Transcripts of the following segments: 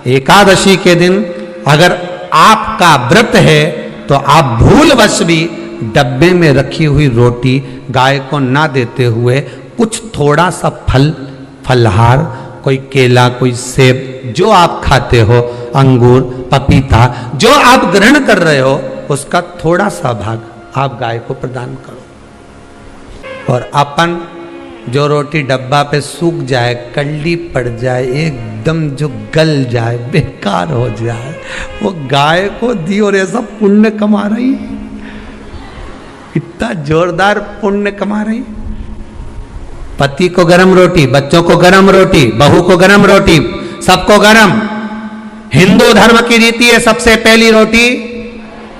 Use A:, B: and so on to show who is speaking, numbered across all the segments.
A: एकादशी के दिन अगर आपका व्रत है तो आप भूलवश भी डब्बे में रखी हुई रोटी गाय को ना देते हुए कुछ थोड़ा सा फलहार, कोई केला, कोई सेब, जो आप खाते हो, अंगूर, पपीता, जो आप ग्रहण कर रहे हो, उसका थोड़ा सा भाग आप गाय को प्रदान करो। और अपन जो रोटी डब्बा पे सूख जाए, कल्ली पड़ जाए, एकदम जो गल जाए, बेकार हो जाए, वो गाय को दी और ऐसा पुण्य कमा रही, इतना जोरदार पुण्य कमा रही। पति को गरम रोटी, बच्चों को गरम रोटी, बहू को गरम रोटी, सबको गरम। हिंदू धर्म की रीति है सबसे पहली रोटी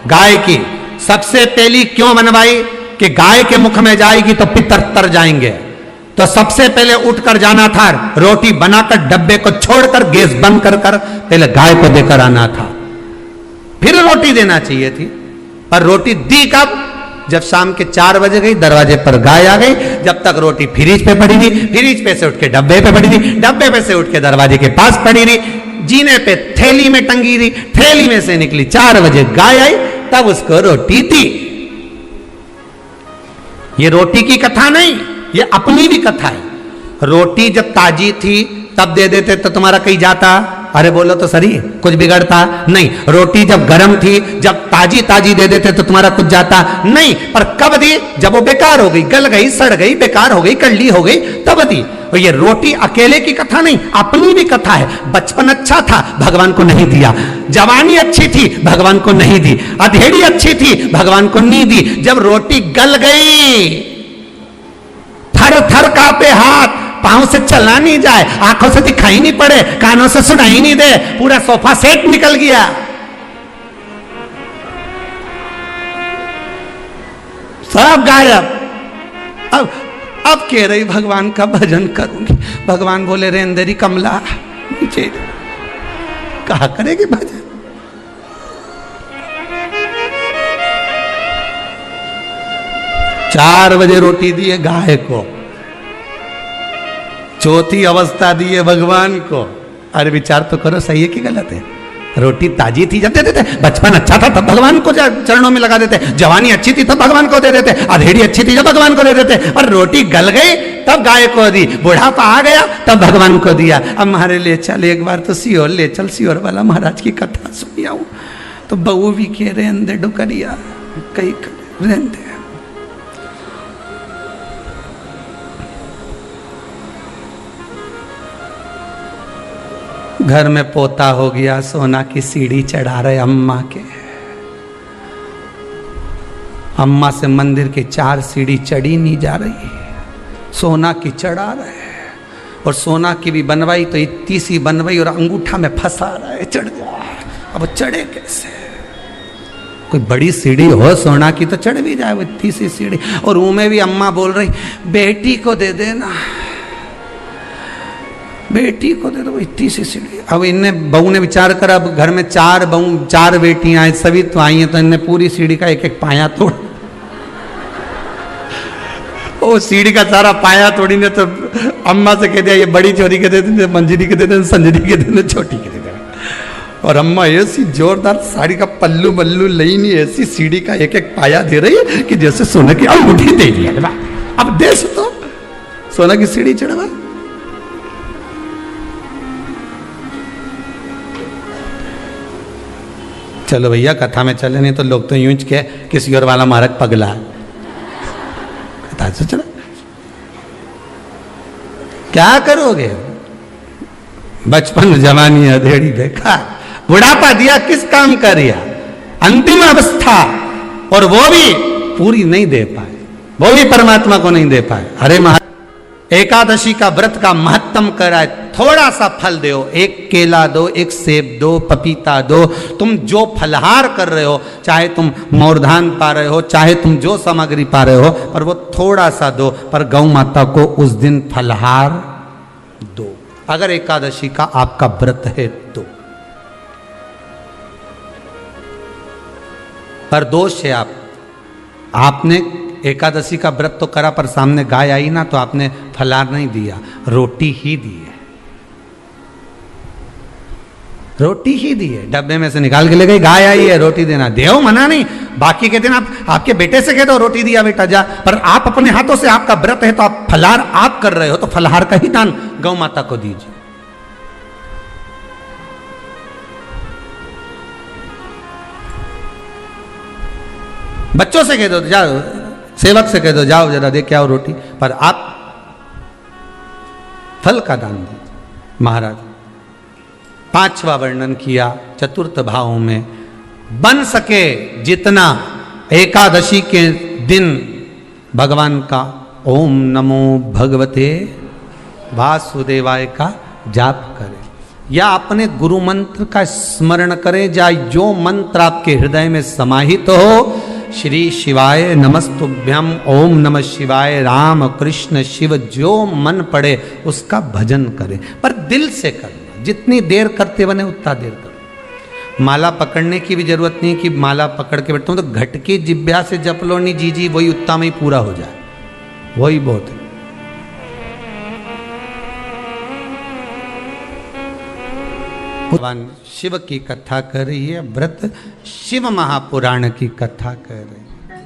A: गाय की। सबसे पहली क्यों बनवाई? कि गाय के मुख में जाएगी तो पितर तर जाएंगे, तो सबसे पहले उठकर जाना था, रोटी बनाकर डब्बे को छोड़कर गैस बंद कर पहले गाय को देकर आना था, फिर रोटी देना चाहिए थी। पर रोटी दी कब? जब शाम के 4 बजे गई, दरवाजे पर गाय आ गई। जब तक रोटी फ्रिज पे पड़ी थी, फ्रिज पे से उठ के डब्बे पे पड़ी थी, डब्बे पे से उठ के दरवाजे के पास पड़ी रही, जीने पे थैली में टंगी रही, थैली में से निकली, 4 बजे गाय आई, तब उसको रोटी दी। ये रोटी की कथा नहीं, ये अपनी भी कथा है। रोटी जब ताजी थी तब दे देते तो तुम्हारा कहीं जाता? अरे बोलो तो सही, कुछ बिगड़ता नहीं। रोटी जब गर्म थी, जब ताजी ताजी दे देते तो तुम्हारा कुछ जाता नहीं। पर कब दी? जब वो बेकार हो गई, गल गई, सड़ गई, बेकार हो गई, कल्ली हो गई, तब दी। और ये रोटी अकेले की कथा नहीं, अपनी भी कथा है। बचपन अच्छा था, भगवान को नहीं दिया। जवानी अच्छी थी, भगवान को नहीं दी। अधेड़ी अच्छी थी, भगवान को नहीं दी। जब रोटी गल गई, थर थर कांपे हाथ, पांव से चलना नहीं जाए, आंखों से दिखाई नहीं पड़े, कानों से सुनाई नहीं दे, पूरा सोफा सेट निकल गया। सब गायब। अब कह रही भगवान का भजन करूंगी। भगवान बोले रेंदेरी कमला नीचे, कहा करेगी भजन? चार बजे रोटी दी है गाय को, चौथी अवस्था दी है भगवान को। अरे विचार तो करो, सही है कि गलत है? रोटी ताजी थी जब दे देते, बचपन अच्छा था तब भगवान को चरणों में लगा देते, जवानी अच्छी थी तब भगवान को दे देते, अधेड़ी अच्छी थी जब भगवान को दे देते, और रोटी गल गई तब गाय को दी, बुढ़ापा आ गया तब भगवान को दिया। अब हमारे ले चल एक बार तो सियोर ले चल, सियोर वाला महाराज की कथा सुनी आऊं। तो बहू भी कह रहे अंधे डुकरिया कई रहते। घर में पोता हो गया, सोना की सीढ़ी चढ़ा रहे अम्मा के। अम्मा से मंदिर के 4 सीढ़ी चढ़ी नहीं जा रही, सोना की चढ़ा रहे। और सोना की भी बनवाई तो इतनी सी बनवाई और अंगूठा में फंसा रहा है, चढ़ जा। अब चढ़े कैसे? कोई बड़ी सीढ़ी हो सोना की तो चढ़ भी जाए, वो इतनी सी सीढ़ी। और मुंह में भी अम्मा बोल रही बेटी को दे देना, बेटी को दे दो, इतनी सी सीढ़ी। अब इनने बहू ने विचार कर, अब घर में 4 बेटियां हैं, सभी तो आई हैं, तो इनने पूरी सीढ़ी का एक एक पाया तोड़, वो सीढ़ी का सारा पाया तोड़ी ने। तो अम्मा से कह दिया ये बड़ी चोरी के दे देते, मंजरी के दे देते, संजरी के दे देते, छोटी के दे देते। और अम्मा ऐसी जोरदार साड़ी का पल्लू मल्लू लई नहीं, ऐसी सीढ़ी का एक एक पाया दे रही है कि जैसे सोने की अंगूठी दे दी। अब देश तो सोना की सीढ़ी चढ़वा। चलो भैया कथा में चले, नहीं तो लोग तो यूं ही के किसी और वाला मारक पगला है। कथा से चला, क्या करोगे? बचपन जवानी अधेड़ी बेकार, बुढ़ापा दिया किस काम का रिया? अंतिम अवस्था, और वो भी पूरी नहीं दे पाए, वो भी परमात्मा को नहीं दे पाए। अरे एकादशी का व्रत का महत्तम कराए, थोड़ा सा फल दो, एक केला दो, एक सेब दो, पपीता दो। तुम जो फलहार कर रहे हो, चाहे तुम मोरधान पा रहे हो, चाहे तुम जो सामग्री पा रहे हो, पर वो थोड़ा सा दो, पर गौ माता को उस दिन फलहार दो, अगर एकादशी का आपका व्रत है तो। पर दोष है आपने एकादशी का व्रत तो करा, पर सामने गाय आई ना तो आपने फलाहार नहीं दिया, रोटी ही दी है। रोटी ही दी है, डब्बे में से निकाल के ले गई, गाय आई है रोटी देना, देव मना नहीं। बाकी के दिन आप आपके बेटे से कह दो रोटी दिया बेटा जा, पर आप अपने हाथों से, आपका व्रत है तो आप फलाहार आप कर रहे हो तो फलाहार का ही दान गौ माता को दीजिए। बच्चों से कह दो जाओ, सेवक से कह दो जाओ जरा दे के आओ रोटी, पर आप फल का दान दीजिए। महाराज पांचवा वर्णन किया चतुर्थ भाव में, बन सके जितना एकादशी के दिन भगवान का ओम नमो भगवते वासुदेवाय का जाप करें, या अपने गुरु मंत्र का स्मरण करें, या जो मंत्र आपके हृदय में समाहित हो, श्री शिवाय नमस्तुभ्यम, ओम नमः शिवाय, राम कृष्ण शिव, जो मन पड़े उसका भजन करें, पर दिल से करना। जितनी देर करते बने उतना देर करो। माला पकड़ने की भी जरूरत नहीं कि माला पकड़ के बैठता हूं तो घट की जिब्या से जप लो, नहीं जी जी वही उतना में ही पूरा हो जाए, वही बहुत है। भगवान शिव की कथा कर रही है, व्रत शिव महापुराण की कथा कर रही है,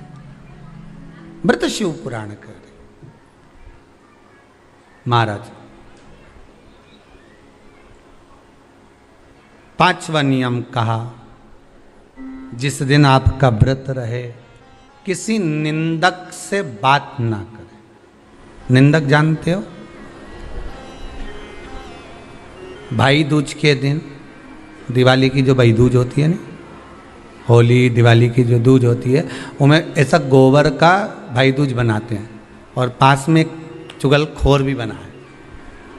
A: व्रत शिव पुराण कर रही। महाराज पांचवा नियम कहा, जिस दिन आपका व्रत रहे किसी निंदक से बात ना करें। निंदक जानते हो? भाई दूज के दिन, दिवाली की जो भाई दूज होती है ना, होली दिवाली की जो दूज होती है, उनमें ऐसा गोबर का भाई दूज बनाते हैं, और पास में एक चुगलखोर भी बना है,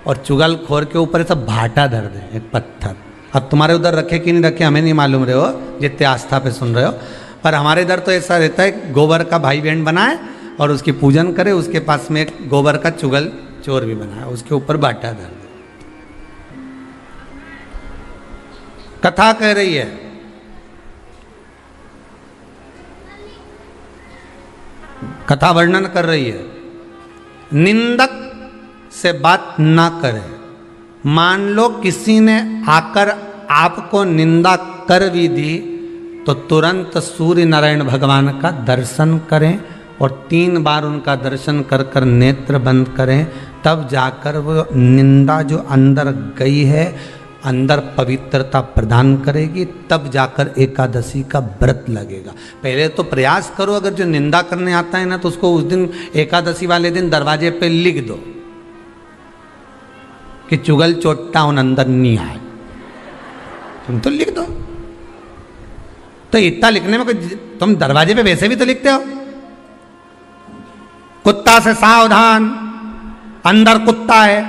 A: और चुगलखोर के ऊपर ऐसा भाटा धर दे, एक पत्थर। अब तुम्हारे उधर रखे कि नहीं रखे हमें नहीं मालूम रहे हो, जितने आस्था पे सुन रहे हो, पर हमारे इधर तो ऐसा रहता है, गोबर का भाई बहन बनाए और उसकी पूजन करे, उसके पास में एक गोबर का चुगल चोर भी बनाए, उसके ऊपर भाटा धर दे। कथा कह रही है, कथा वर्णन कर रही है, निंदक से बात ना करें। मान लो किसी ने आकर आपको निंदा कर भी दी तो तुरंत सूर्य नारायण भगवान का दर्शन करें, और 3 बार उनका दर्शन कर कर नेत्र बंद करें, तब जाकर वो निंदा जो अंदर गई है अंदर पवित्रता प्रदान करेगी, तब जाकर एकादशी का व्रत लगेगा। पहले तो प्रयास करो, अगर जो निंदा करने आता है ना तो उसको उस दिन एकादशी वाले दिन दरवाजे पे लिख दो कि चुगल चोट्टा उन अंदर नहीं आए। तुम तो लिख दो, तो इतना लिखने में कोई, तुम दरवाजे पे वैसे भी तो लिखते हो, कुत्ता से सावधान, अंदर कुत्ता है।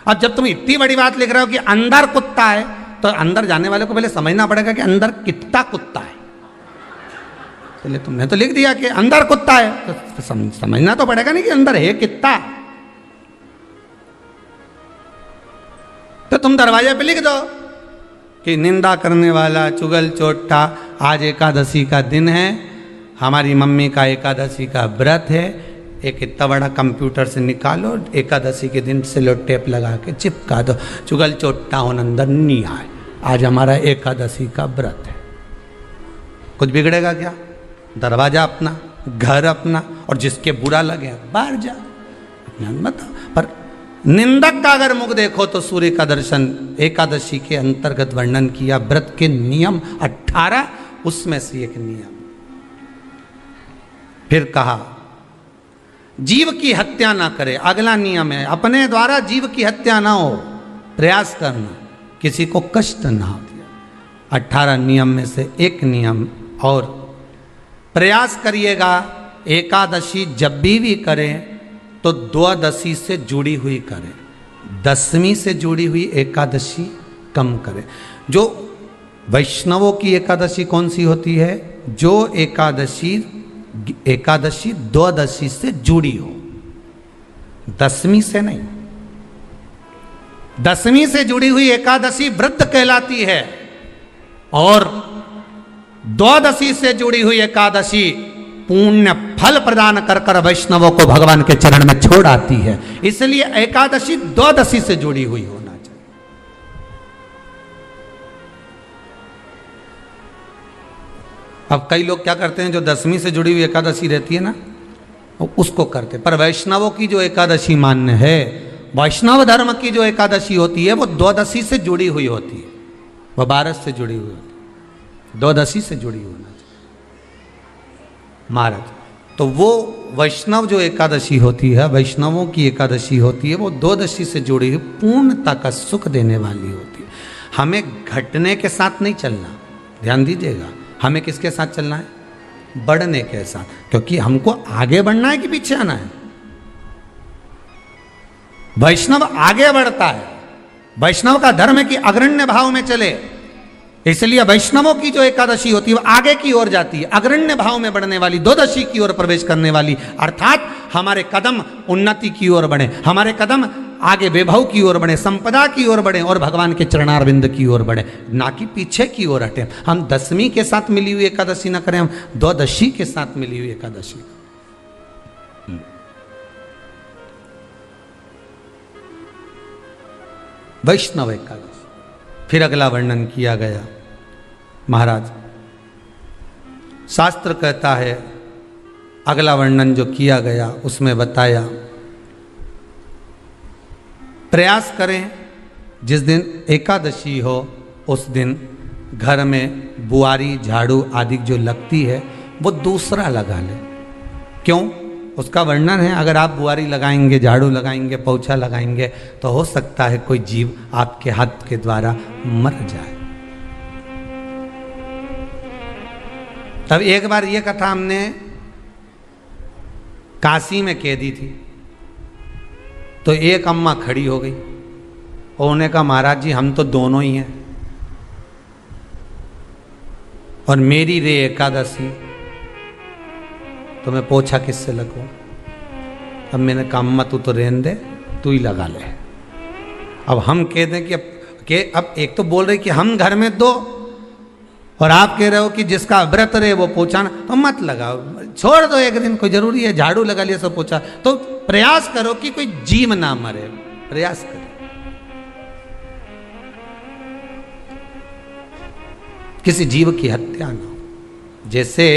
A: अब जब तुम इतनी बड़ी बात लिख रहे हो कि अंदर कुत्ता है, तो अंदर जाने वाले को पहले समझना पड़ेगा कि अंदर कितना कुत्ता है। पहले तुमने तो लिख दिया कि अंदर कुत्ता है, तो समझना तो पड़ेगा नहीं कि अंदर है कितना। तो तुम दरवाजे पे लिख दो कि निंदा करने वाला चुगल चोट्टा, आज एकादशी का दिन है, हमारी मम्मी का एकादशी का व्रत है, एक इतना बड़ा कंप्यूटर से निकालो, एकादशी के दिन सेलो टेप लगा के चिपका दो, चुगल चोट्टा उन अंदर नहीं आए, आज हमारा एकादशी का व्रत है। कुछ बिगड़ेगा क्या? दरवाजा अपना, घर अपना, और जिसके बुरा लगे बाहर जा, मत। पर निंदक का अगर मुख देखो तो सूर्य का दर्शन, एकादशी के अंतर्गत वर्णन किया, व्रत के नियम 18, उसमें से एक नियम। फिर कहा जीव की हत्या ना करे, अगला नियम है, अपने द्वारा जीव की हत्या ना हो, प्रयास करना, किसी को कष्ट ना दिया। 18 नियम में से एक नियम और, प्रयास करिएगा एकादशी जब भी करें तो द्वादशी से जुड़ी हुई करें, 10वीं से जुड़ी हुई एकादशी कम करें। जो वैष्णवों की एकादशी कौन सी होती है? जो एकादशी द्वादशी से जुड़ी हो, 10वीं से नहीं। 10वीं से जुड़ी हुई एकादशी व्रत कहलाती है, और द्वादशी से जुड़ी हुई एकादशी पुण्य फल प्रदान कर कर वैष्णवों को भगवान के चरण में छोड़ आती है। इसलिए एकादशी द्वादशी से जुड़ी हुई होना चाहिए। अब कई लोग क्या करते हैं, जो दशमी से जुड़ी हुई एकादशी रहती है ना, उसको करते। पर वैष्णवों की जो एकादशी मान्य है, वैष्णव धर्म की जो एकादशी होती है वो द्वादशी से जुड़ी हुई होती है, वह 12 से जुड़ी हुई होती है, द्वादशी से जुड़ी होना चाहिए महाराज। तो वो वैष्णव जो एकादशी होती है, वैष्णवों की एकादशी होती है, वो द्वादशी से जुड़ी हुई पूर्णता का सुख देने वाली होती है। हमें घटने के साथ नहीं चलना, ध्यान दीजिएगा, हमें किसके साथ चलना है, बढ़ने के साथ, क्योंकि हमको आगे बढ़ना है कि पीछे आना है। वैष्णव आगे बढ़ता है, वैष्णव का धर्म है कि अग्रण्य भाव में चले, इसलिए वैष्णवों की जो एकादशी होती है वो आगे की ओर जाती है, अग्रण्य भाव में बढ़ने वाली, द्वादशी की ओर प्रवेश करने वाली, अर्थात हमारे कदम उन्नति की ओर बढ़े, हमारे कदम आगे वैभव की ओर बढ़े, संपदा की ओर बढ़े और भगवान के चरणारविंद की ओर बढ़े, ना कि पीछे की ओर हटे। हम दशमी के साथ मिली हुई एकादशी ना करें, हम द्वादशी के साथ मिली हुई एकादशी। वैष्णव एकादशी। फिर अगला वर्णन किया गया महाराज, शास्त्र कहता है, अगला वर्णन जो किया गया उसमें बताया, प्रयास करें जिस दिन एकादशी हो उस दिन घर में बुआरी झाड़ू आदि जो लगती है वो दूसरा लगा ले। क्यों, उसका वर्णन है, अगर आप बुआरी लगाएंगे, झाड़ू लगाएंगे, पोछा लगाएंगे तो हो सकता है कोई जीव आपके हाथ के द्वारा मर जाए। तब एक बार ये कथा हमने काशी में कह दी थी, तो एक अम्मा खड़ी हो गई और उन्होंने कहा, महाराज जी हम तो दोनों ही हैं और मेरी रे एकादशी, तो मैं पोछा किससे लगूं। अब मैंने कहा अम्मा तू तो रहने दे, तू ही लगा ले। अब हम कह दें कि अब एक तो बोल रहे कि हम घर में दो, और आप कह रहे हो कि जिसका व्रत रहे वो पोछा ना, तो मत लगाओ, छोड़ दो एक दिन, कोई जरूरी है झाड़ू लगा लिया सब पोछा। तो प्रयास करो कि कोई जीव ना मरे, प्रयास करो, किसी जीव की हत्या ना हो। जैसे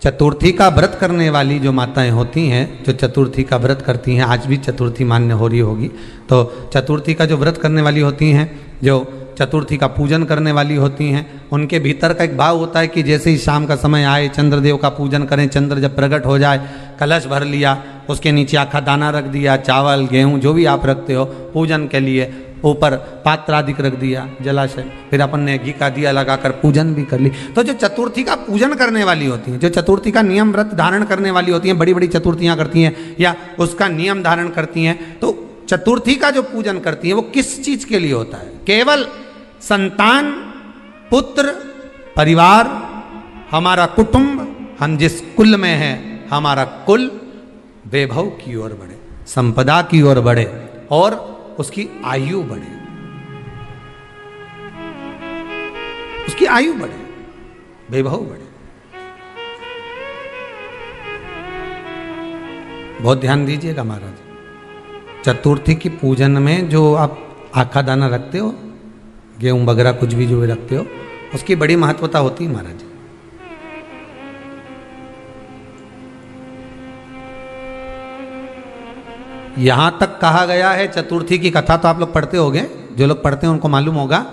A: चतुर्थी का व्रत करने वाली जो माताएं होती हैं, जो चतुर्थी का व्रत करती हैं, आज भी चतुर्थी मान्य हो रही होगी, तो चतुर्थी का जो व्रत करने वाली होती हैं, जो चतुर्थी का पूजन करने वाली होती हैं, उनके भीतर का एक भाव होता है कि जैसे ही शाम का समय आए चंद्रदेव का पूजन करें, चंद्र जब प्रकट हो जाए, कलश भर लिया, उसके नीचे आखा दाना रख दिया, चावल गेहूं जो भी आप रखते हो पूजन के लिए, ऊपर पात्र आदि रख दिया जलाशय, फिर अपन ने घी का दिया लगाकर पूजन भी कर ली। तो जो चतुर्थी का पूजन करने वाली होती हैं, जो चतुर्थी का नियम व्रत धारण करने वाली होती हैं, बड़ी बड़ी चतुर्थियां करती हैं या उसका नियम धारण करती हैं, तो चतुर्थी का जो पूजन करती हैं वो किस चीज के लिए होता है, केवल संतान, पुत्र, परिवार, हमारा कुटुंब, हम जिस कुल में हैं, हमारा कुल वैभव की ओर बढ़े, संपदा की ओर बढ़े और उसकी आयु बढ़े, उसकी आयु बढ़े, वैभव बढ़े। बहुत ध्यान दीजिएगा महाराज, चतुर्थी की पूजन में जो आप आखा दाना रखते हो, गेहूं वगैरह कुछ भी जो भी रखते हो, उसकी बड़ी महत्वता होती है महाराज। यहां तक कहा गया है, चतुर्थी की कथा तो आप लोग पढ़ते होंगे, जो लोग पढ़ते हैं उनको मालूम होगा,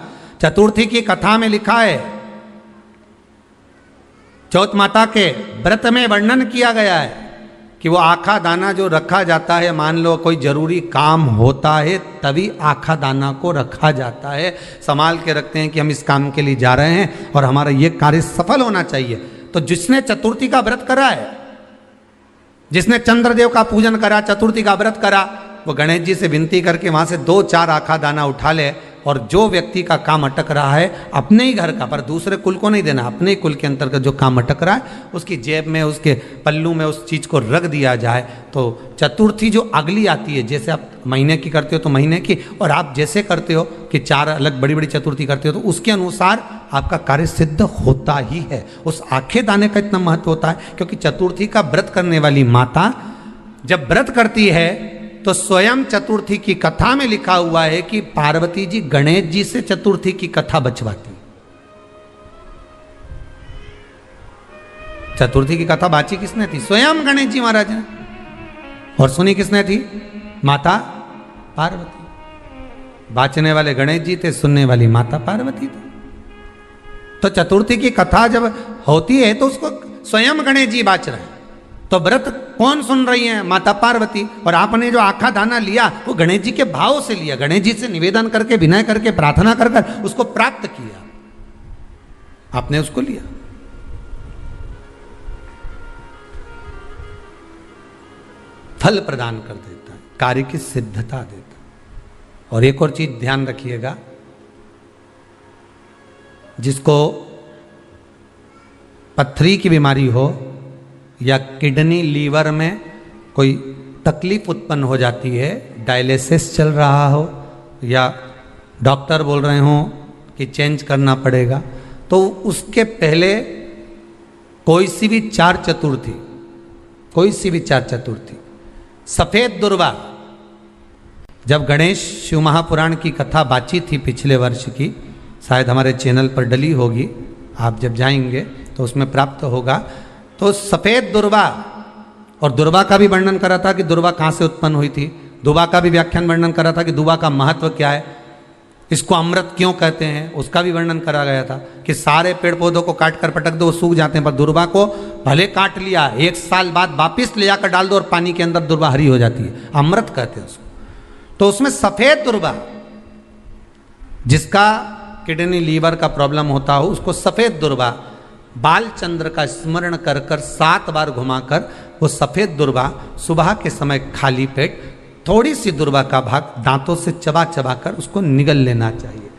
A: चतुर्थी की कथा में लिखा है, चौथ माता के व्रत में वर्णन किया गया है कि वो आखा दाना जो रखा जाता है, मान लो कोई जरूरी काम होता है तभी आखा दाना को रखा जाता है, संभाल के रखते हैं कि हम इस काम के लिए जा रहे हैं और हमारा ये कार्य सफल होना चाहिए। तो जिसने चतुर्थी का व्रत करा है, जिसने चंद्रदेव का पूजन करा, चतुर्थी का व्रत करा, वो गणेश जी से विनती करके वहां से 2-4 आखा दाना उठा ले, और जो व्यक्ति का काम अटक रहा है अपने ही घर का, पर दूसरे कुल को नहीं देना, अपने ही कुल के अंतर्गत जो काम अटक रहा है उसकी जेब में, उसके पल्लू में उस चीज़ को रख दिया जाए। तो चतुर्थी जो अगली आती है, जैसे आप महीने की करते हो तो महीने की, और आप जैसे करते हो कि 4 अलग बड़ी बड़ी चतुर्थी करते हो तो उसके अनुसार आपका कार्य सिद्ध होता ही है। उस आखे दाने का इतना महत्व होता है क्योंकि चतुर्थी का व्रत करने वाली माता जब व्रत करती है तो स्वयं चतुर्थी की कथा में लिखा हुआ है कि पार्वती जी गणेश जी से चतुर्थी की कथा बचवाती। चतुर्थी की कथा बाची किसने थी? स्वयं गणेश जी महाराज ने। और सुनी किसने थी? माता पार्वती। बाचने वाले गणेश जी थे, सुनने वाली माता पार्वती थी। तो चतुर्थी की कथा जब होती है तो उसको स्वयं गणेश जी बाच रहे हैं। तो व्रत कौन सुन रही है? माता पार्वती। और आपने जो आखा दाना लिया वो गणेश जी के भाव से लिया, गणेश जी से निवेदन करके, विनय करके, प्रार्थना कर कर उसको प्राप्त किया, आपने उसको लिया। फल प्रदान कर देता है, कार्य की सिद्धता देता है। और एक और चीज ध्यान रखिएगा, जिसको पथरी की बीमारी हो या किडनी लीवर में कोई तकलीफ उत्पन्न हो जाती है, डायलिसिस चल रहा हो या डॉक्टर बोल रहे हो कि चेंज करना पड़ेगा, तो उसके पहले कोई सी भी चार चतुर्थी सफेद दुर्वा, जब गणेश शिव महापुराण की कथा बाची थी पिछले वर्ष की, शायद हमारे चैनल पर डली होगी, आप जब जाएंगे तो उसमें प्राप्त होगा। तो सफेद दुर्वा, और दुर्वा का भी वर्णन करा था कि दुर्वा कहाँ से उत्पन्न हुई थी, दुबा का भी व्याख्यान वर्णन करा था कि दुबा का महत्व क्या है, इसको अमृत क्यों कहते हैं, उसका भी वर्णन करा गया था कि सारे पेड़ पौधों को काट कर पटक दो वो सूख जाते हैं, पर दुर्वा को भले काट लिया, 1 साल बाद वापिस ले जाकर डाल दो और पानी के अंदर दुर्वा हरी हो जाती है, अमृत कहते हैं उसको। तो उसमें सफेद दुर्वा, जिसका किडनी लीवर का प्रॉब्लम होता हो, उसको सफेद दुर्वा बालचंद्र का स्मरण कर कर 7 बार घुमाकर वो सफेद दुर्वा सुबह के समय खाली पेट थोड़ी सी दुर्वा का भाग दांतों से चबा चबा कर उसको निगल लेना चाहिए।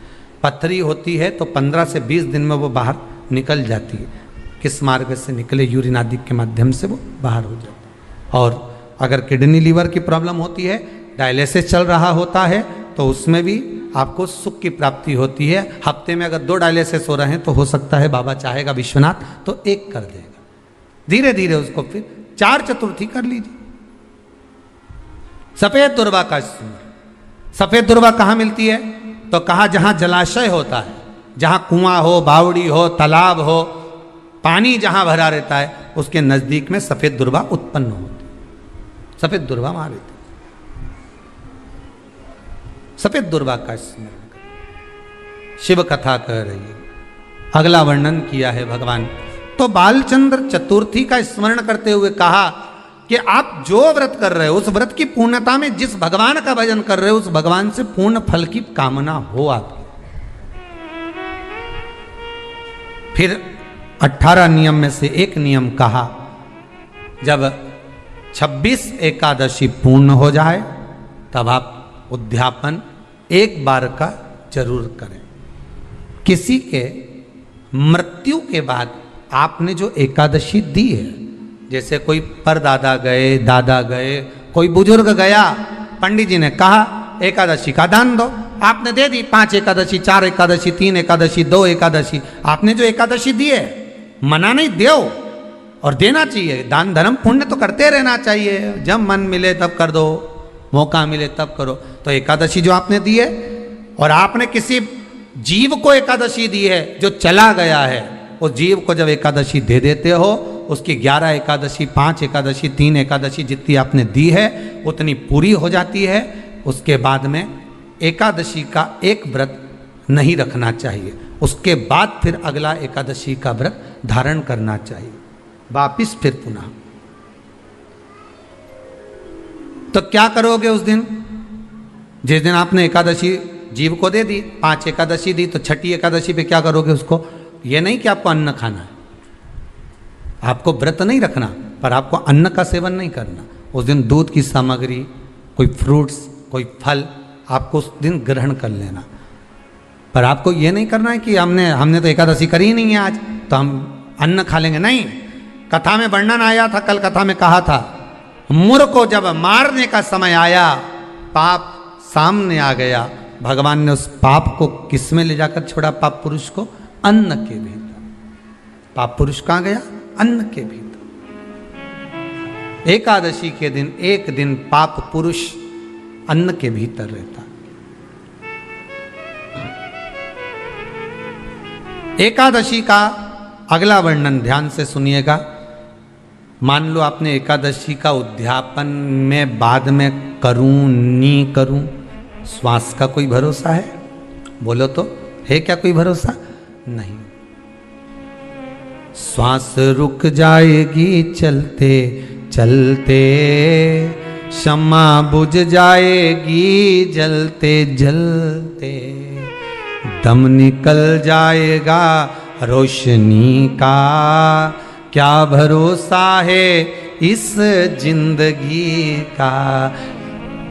A: पथरी होती है तो 15 से 20 दिन में वो बाहर निकल जाती है, किस मार्ग से निकले, यूरिन आदि के माध्यम से वो बाहर हो जाती है। और अगर किडनी लीवर की प्रॉब्लम होती है, डायलिसिस चल रहा होता है, तो उसमें भी आपको सुख की प्राप्ति होती है। हफ्ते में अगर 2 डायलिसिस हो रहे हैं तो हो सकता है बाबा चाहेगा विश्वनाथ तो 1 कर देगा, धीरे धीरे उसको फिर 4 चतुर्थी कर लीजिए। सफेद दुर्वा का स्मरण। सफेद दुर्वा कहाँ मिलती है? तो कहा जहां जलाशय होता है, जहां कुआं हो, बावड़ी हो, तालाब हो, पानी जहां भरा रहता है, उसके नजदीक में सफेद दुर्वा उत्पन्न होती है। सफेद दुर्वा वहां रहती है। सफेद दुर्वा का स्मरण कर शिव कथा कह रही है। अगला वर्णन किया है भगवान। तो बालचंद्र चतुर्थी का स्मरण करते हुए कहा कि आप जो व्रत कर रहे हो उस व्रत की पूर्णता में जिस भगवान का भजन कर रहे हो उस भगवान से पूर्ण फल की कामना हो आपकी। फिर 18 नियम में से एक नियम कहा, जब 26 एकादशी पूर्ण हो जाए तब आप उद्यापन 1 बार का जरूर करें। किसी के मृत्यु के बाद आपने जो एकादशी दी है, जैसे कोई परदादा गए, दादा गए, कोई बुजुर्ग गया, पंडित जी ने कहा एकादशी का दान दो, आपने दे दी 5 एकादशी, 4 एकादशी, 3 एकादशी, 2 एकादशी, आपने जो एकादशी दी है, मना नहीं, दो और देना चाहिए। दान धर्म पुण्य तो करते रहना चाहिए, जब मन मिले तब कर दो, मौका मिले तब करो। तो एकादशी जो आपने दी है, और आपने किसी जीव को एकादशी दी है जो चला गया है, उस जीव को जब एकादशी दे देते हो, उसकी 11 एकादशी, 5 एकादशी, 3 एकादशी जितनी आपने दी है उतनी पूरी हो जाती है। उसके बाद में एकादशी का एक व्रत नहीं रखना चाहिए, उसके बाद फिर अगला एकादशी का व्रत धारण करना चाहिए, वापिस फिर पुनः। तो क्या करोगे उस दिन? जिस दिन आपने एकादशी जीव को दे दी, 5 एकादशी दी, तो 6ठी एकादशी पे क्या करोगे उसको? ये नहीं कि आपको अन्न खाना है, आपको व्रत नहीं रखना, पर आपको अन्न का सेवन नहीं करना। उस दिन दूध की सामग्री, कोई फ्रूट्स, कोई फल आपको उस दिन ग्रहण कर लेना, पर आपको ये नहीं करना है कि हमने तो एकादशी करी ही नहीं है आज, तो हम अन्न खा लेंगे। नहीं, कथा में वर्णन आया था, कल कथा में कहा था, मुर को जब मारने का समय आया, पाप सामने आ गया, भगवान ने उस पाप को किस में ले जाकर छोड़ा? पाप पुरुष को अन्न के भीतर। पाप पुरुष कहाँ गया? अन्न के भीतर। एकादशी के दिन एक दिन पाप पुरुष अन्न के भीतर रहता। एकादशी का अगला वर्णन ध्यान से सुनिएगा। मान लो आपने एकादशी का उद्यापन में बाद में करूं नहीं करूं, श्वास का कोई भरोसा है? बोलो तो, है क्या कोई भरोसा? नहीं। श्वास रुक जाएगी चलते चलते, शम्मा बुझ जाएगी जलते जलते, दम निकल जाएगा रोशनी का, क्या भरोसा है इस जिंदगी का।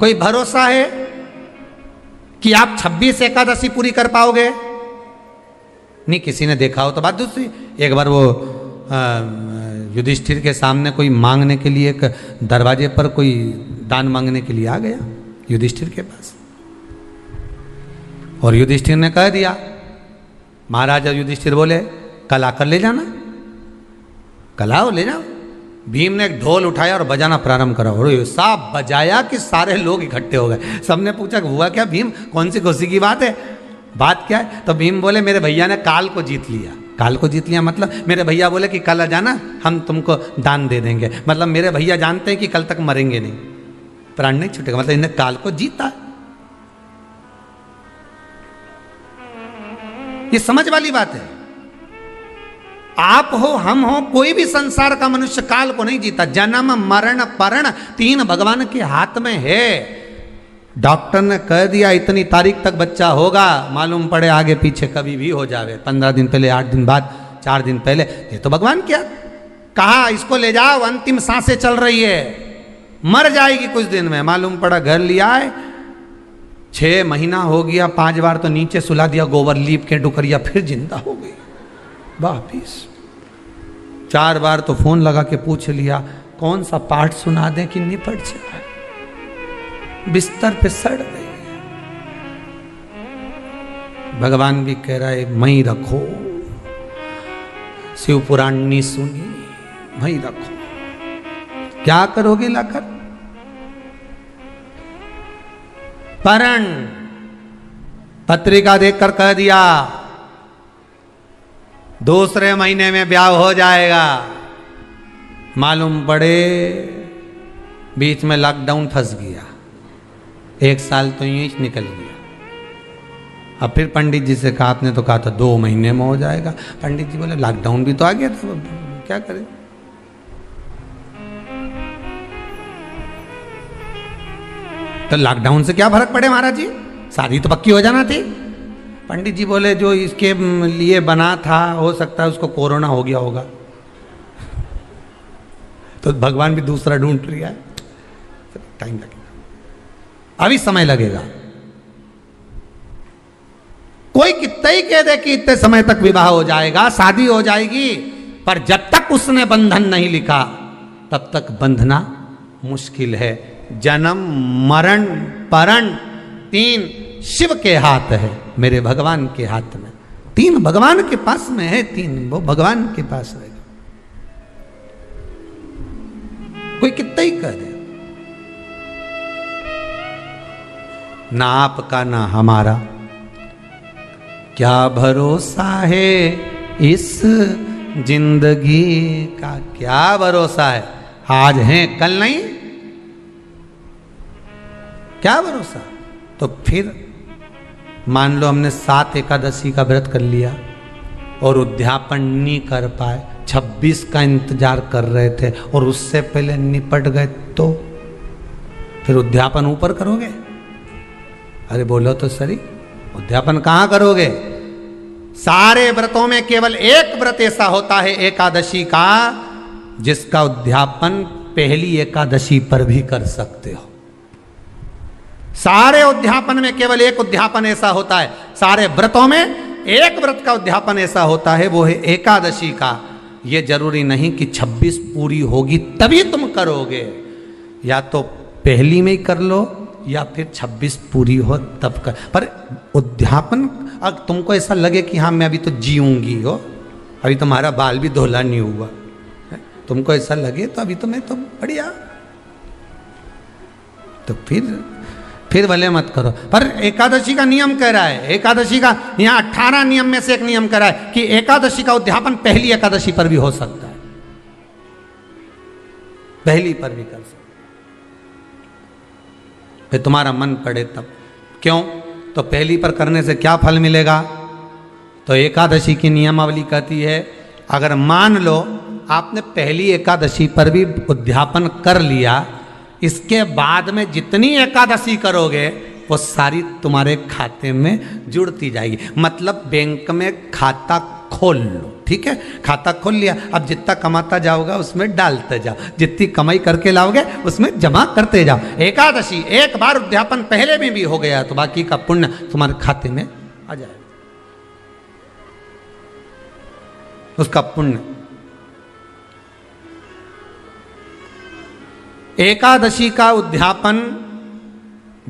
A: कोई भरोसा है कि आप 26 एकादशी पूरी कर पाओगे? नहीं, किसी ने देखा हो तो बात दूसरी। एक बार वो युधिष्ठिर के सामने कोई मांगने के लिए, एक दरवाजे पर कोई दान मांगने के लिए आ गया युधिष्ठिर के पास, और युधिष्ठिर ने कह दिया, महाराजा युधिष्ठिर बोले कल आकर ले जाना, कल आओ ले जाओ। भीम ने एक ढोल उठाया और बजाना प्रारंभ करा, और ऐसा बजाया कि सारे लोग इकट्ठे हो गए। सबने पूछा हुआ क्या भीम, कौन सी खुशी की बात है, बात क्या है? तो भीम बोले मेरे भैया ने काल को जीत लिया। काल को जीत लिया मतलब मेरे भैया बोले कि कल आ जाना, हम तुमको दान दे देंगे। मतलब मेरे भैया जानते हैं कि कल तक मरेंगे नहीं, प्राण नहीं छूटेगा, मतलब इन्हें काल को जीता। ये समझ वाली बात है। आप हो, हम हो, कोई भी संसार का मनुष्य काल को नहीं जीता। जन्म मरण परण तीन भगवान के हाथ में है। डॉक्टर ने कह दिया इतनी तारीख तक बच्चा होगा, मालूम पड़े आगे पीछे कभी भी हो जावे, 15 दिन पहले, 8 दिन बाद, 4 दिन पहले, ये तो भगवान क्या कहा, इसको ले जाओ, अंतिम सांसें चल रही है, मर जाएगी कुछ दिन में। मालूम पड़ा घर लिया है, 6 महीना हो गया, 5 बार तो नीचे सुला दिया गोबर लीप के डुकरिया, फिर जिंदा हो गई वापिस। 4 बार तो फोन लगा के पूछ लिया कौन सा पाठ सुना दें कि निपट जाए, बिस्तर पे सड़ गई। भगवान भी कह रहा है मई रखो, शिव पुराण नहीं सुनी, मई रखो, क्या करोगे लाकर? परण पत्रिका देखकर कह दिया दूसरे महीने में ब्याह हो जाएगा। मालूम पड़े बीच में लॉकडाउन फंस गया, 1 साल तो यूं ही निकल गया। अब फिर पंडित जी से कहा, आपने तो कहा था 2 महीने में हो जाएगा। पंडित जी बोले लॉकडाउन भी तो आ गया था, क्या करें। तो लॉकडाउन से क्या फर्क पड़े महाराज जी, शादी तो पक्की हो जाना थी। पंडित जी बोले जो इसके लिए बना था हो सकता है उसको कोरोना हो गया होगा, तो भगवान भी दूसरा ढूंढ लिया है, टाइम लगेगा, अभी समय लगेगा। कोई कितना ही कह दे कि इतने समय तक विवाह हो जाएगा, शादी हो जाएगी, पर जब तक उसने बंधन नहीं लिखा तब तक बंधना मुश्किल है। जन्म मरण परण 3 शिव के हाथ है, मेरे भगवान के हाथ में। 3 भगवान के पास में है, 3 वो भगवान के पास रहेगा। कोई कितना ही कह दे, ना आपका ना हमारा, क्या भरोसा है इस जिंदगी का, क्या भरोसा है, आज है कल नहीं, क्या भरोसा। तो फिर मान लो हमने 7 एकादशी का व्रत कर लिया और उद्यापन नहीं कर पाए, 26 का इंतजार कर रहे थे और उससे पहले निपट गए, तो फिर उद्यापन ऊपर करोगे? अरे बोलो तो सही, उद्यापन कहां करोगे? सारे व्रतों में केवल एक व्रत ऐसा होता है एकादशी का, जिसका उद्यापन पहली एकादशी पर भी कर सकते हो। सारे उद्यापन में केवल एक उद्यापन ऐसा होता है, सारे व्रतों में एक व्रत का उद्यापन ऐसा होता है, वो है एकादशी का। ये जरूरी नहीं कि 26 पूरी होगी तभी तुम करोगे, या तो पहली में ही कर लो या फिर 26 पूरी हो तब कर। पर उद्यापन अगर तुमको ऐसा लगे कि हाँ मैं अभी तो जीऊंगी हो, अभी तुम्हारा बाल भी धोला नहीं हुआ, तुमको ऐसा लगे तो अभी तो मैं तो बढ़िया, तो फिर भले मत करो। पर एकादशी का नियम कह रहा है, एकादशी का यहाँ 18 नियम में से एक नियम कह रहा है कि एकादशी का उद्यापन पहली एकादशी पर भी हो सकता है। पहली पर भी कर सकते, फिर तुम्हारा मन पड़े तब। क्यों? तो पहली पर करने से क्या फल मिलेगा? तो एकादशी की नियमावली कहती है, अगर मान लो आपने पहली एकादशी पर भी उद्यापन कर लिया, इसके बाद में जितनी एकादशी करोगे वो सारी तुम्हारे खाते में जुड़ती जाएगी। मतलब बैंक में खाता खोल लो, ठीक है? खाता खोल लिया, अब जितना कमाता जाओगा उसमें डालते जाओ, जितनी कमाई करके लाओगे उसमें जमा करते जाओ। एकादशी एक बार उद्यापन पहले में भी हो गया तो बाकी का पुण्य तुम्हारे खाते में आ जाएगा, उसका पुण्य। एकादशी का उद्यापन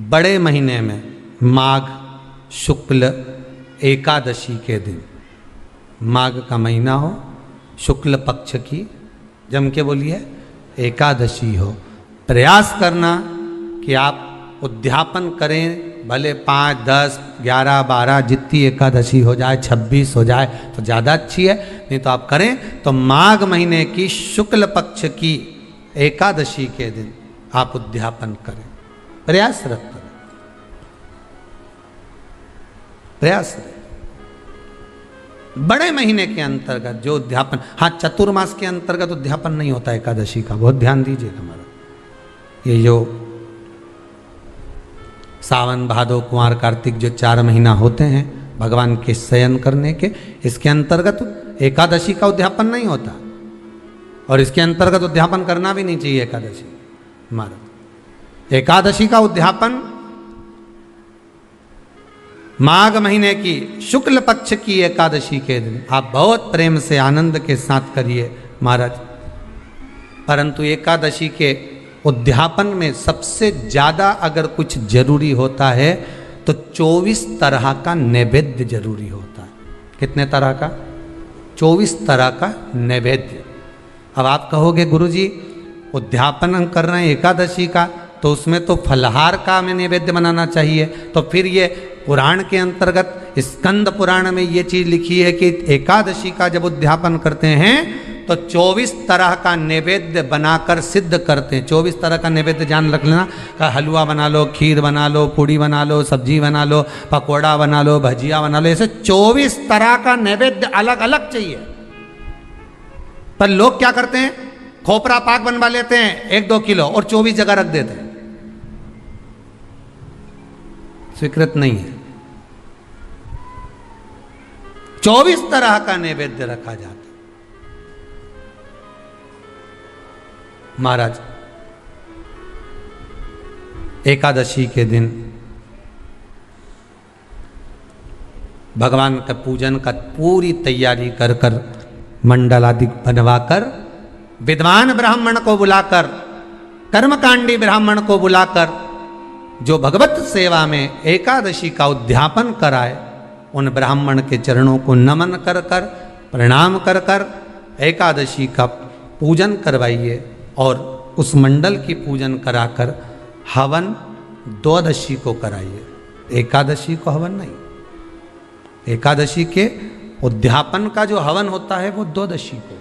A: बड़े महीने में माघ शुक्ल एकादशी के दिन, माघ का महीना हो, शुक्ल पक्ष की, जम के बोलिए, एकादशी हो, प्रयास करना कि आप उद्यापन करें, भले 5, 10, 11, 12 जितनी एकादशी हो जाए, 26 हो जाए तो ज़्यादा अच्छी है, नहीं तो आप करें तो माघ महीने की शुक्ल पक्ष की एकादशी के दिन आप उद्यापन करें, प्रयासरत करें, प्रयासरत। बड़े महीने के अंतर्गत जो उद्यापन, हाँ चतुर्मास के अंतर्गत उद्यापन नहीं होता एकादशी का, बहुत ध्यान दीजिएगा हमारा। ये जो सावन भादो कुंवर कार्तिक जो 4 महीना होते हैं भगवान के शयन करने के, इसके अंतर्गत एकादशी का उद्यापन नहीं होता, और इसके अंतर्गत उद्यापन करना भी नहीं चाहिए एकादशी हमारा। एकादशी का उद्यापन माघ महीने की शुक्ल पक्ष की एकादशी के दिन आप बहुत प्रेम से आनंद के साथ करिए महाराज। परंतु एकादशी के उद्यापन में सबसे ज्यादा अगर कुछ जरूरी होता है तो 24 तरह का नैवेद्य जरूरी होता है। कितने तरह का? 24 तरह का नैवेद्य। अब आप कहोगे गुरुजी उद्यापन हम कर रहे हैं एकादशी का, तो उसमें तो फलहार का हमें नैवेद्य बनाना चाहिए। तो फिर ये पुराण के अंतर्गत स्कंद पुराण में ये चीज लिखी है कि एकादशी का जब उद्यापन करते हैं तो 24 तरह का नैवेद्य बनाकर सिद्ध करते हैं। 24 तरह का नैवेद्य जान रख लेना, का हलवा बना लो, खीर बना लो, पूड़ी बना लो, सब्जी बना लो, पकौड़ा बना लो, भजिया बना लो, ऐसे 24 तरह का नैवेद्य अलग अलग चाहिए। पर लोग क्या करते हैं, खोपरा पाक बनवा लेते हैं 1-2 किलो और 24 जगह रख देते हैं। स्वीकृत नहीं है। 24 तरह का नैवेद्य रखा जाता है। महाराज एकादशी के दिन भगवान का पूजन का पूरी तैयारी कर कर मंडल आदि बनवाकर विद्वान ब्राह्मण को बुलाकर, कर्मकांडी ब्राह्मण को बुलाकर जो भगवत सेवा में एकादशी का उद्यापन कराए, उन ब्राह्मण के चरणों को नमन कर कर, प्रणाम कर कर एकादशी का पूजन करवाइए और उस मंडल की पूजन कराकर हवन द्वादशी को कराइए। एकादशी को हवन नहीं, एकादशी के उद्यापन का जो हवन होता है वो द्वादशी को।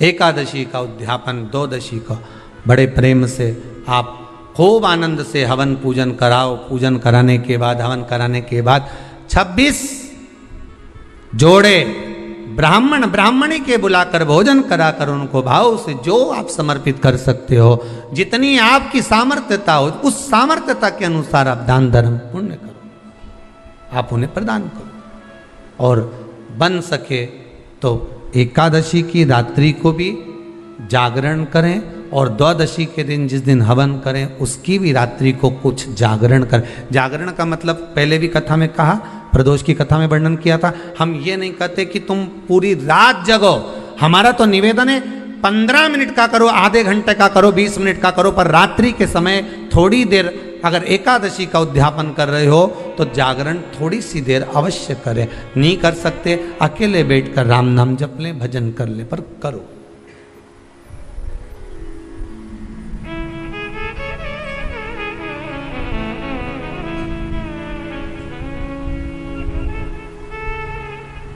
A: एकादशी का उद्यापन द्वादशी को बड़े प्रेम से आप खूब आनंद से हवन पूजन कराओ। पूजन कराने के बाद, हवन कराने के बाद 26 जोड़े ब्राह्मण ब्राह्मणी के बुलाकर भोजन कराकर उनको भाव से जो आप समर्पित कर सकते हो, जितनी आपकी सामर्थ्यता हो, उस सामर्थ्यता के अनुसार आप दान धर्म पुण्य करो, आप उन्हें प्रदान करो। और बन सके तो एकादशी की रात्रि को भी जागरण करें और द्वादशी के दिन जिस दिन हवन करें उसकी भी रात्रि को कुछ जागरण करें। जागरण का मतलब पहले भी कथा में कहा, प्रदोष की कथा में वर्णन किया था। हम ये नहीं कहते कि तुम पूरी रात जगो, हमारा तो निवेदन है 15 मिनट का करो, आधे घंटे का करो, 20 मिनट का करो, पर रात्रि के समय थोड़ी देर अगर एकादशी का उद्यापन कर रहे हो तो जागरण थोड़ी सी देर अवश्य करें। नहीं कर सकते अकेले बैठकर राम नाम जप लें, भजन कर ले, पर करो।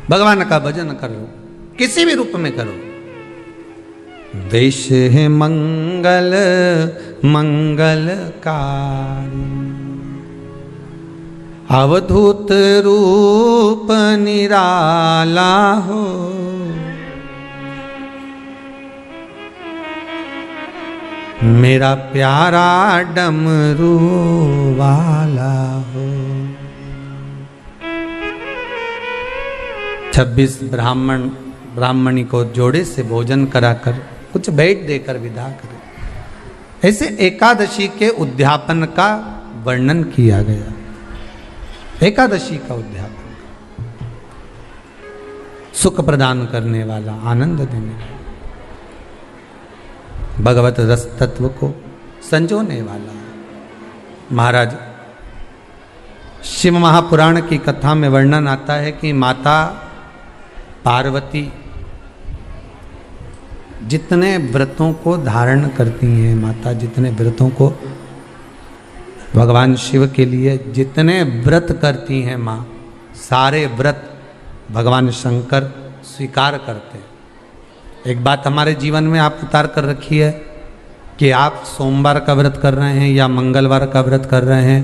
A: भगवान का भजन करो, किसी भी रूप में करो। वेश है मंगल मंगलकारी, अवधूत रूप निराला हो, मेरा प्यारा डमरू वाला हो। 26 ब्राह्मणी को जोड़े से भोजन कराकर कुछ भेंट देकर विदा करे। ऐसे एकादशी के उद्यापन का वर्णन किया गया। एकादशी का उद्यापन सुख प्रदान करने वाला, आनंद देने वाला, भगवत रस तत्व को संजोने वाला। महाराज शिव महापुराण की कथा में वर्णन आता है कि माता पार्वती जितने व्रतों को धारण करती हैं, माता जितने व्रतों को भगवान शिव के लिए जितने व्रत करती हैं, माँ सारे व्रत भगवान शंकर स्वीकार करते हैं। एक बात हमारे जीवन में आप उतार कर रखी है कि आप सोमवार का व्रत कर रहे हैं या मंगलवार का व्रत कर रहे हैं,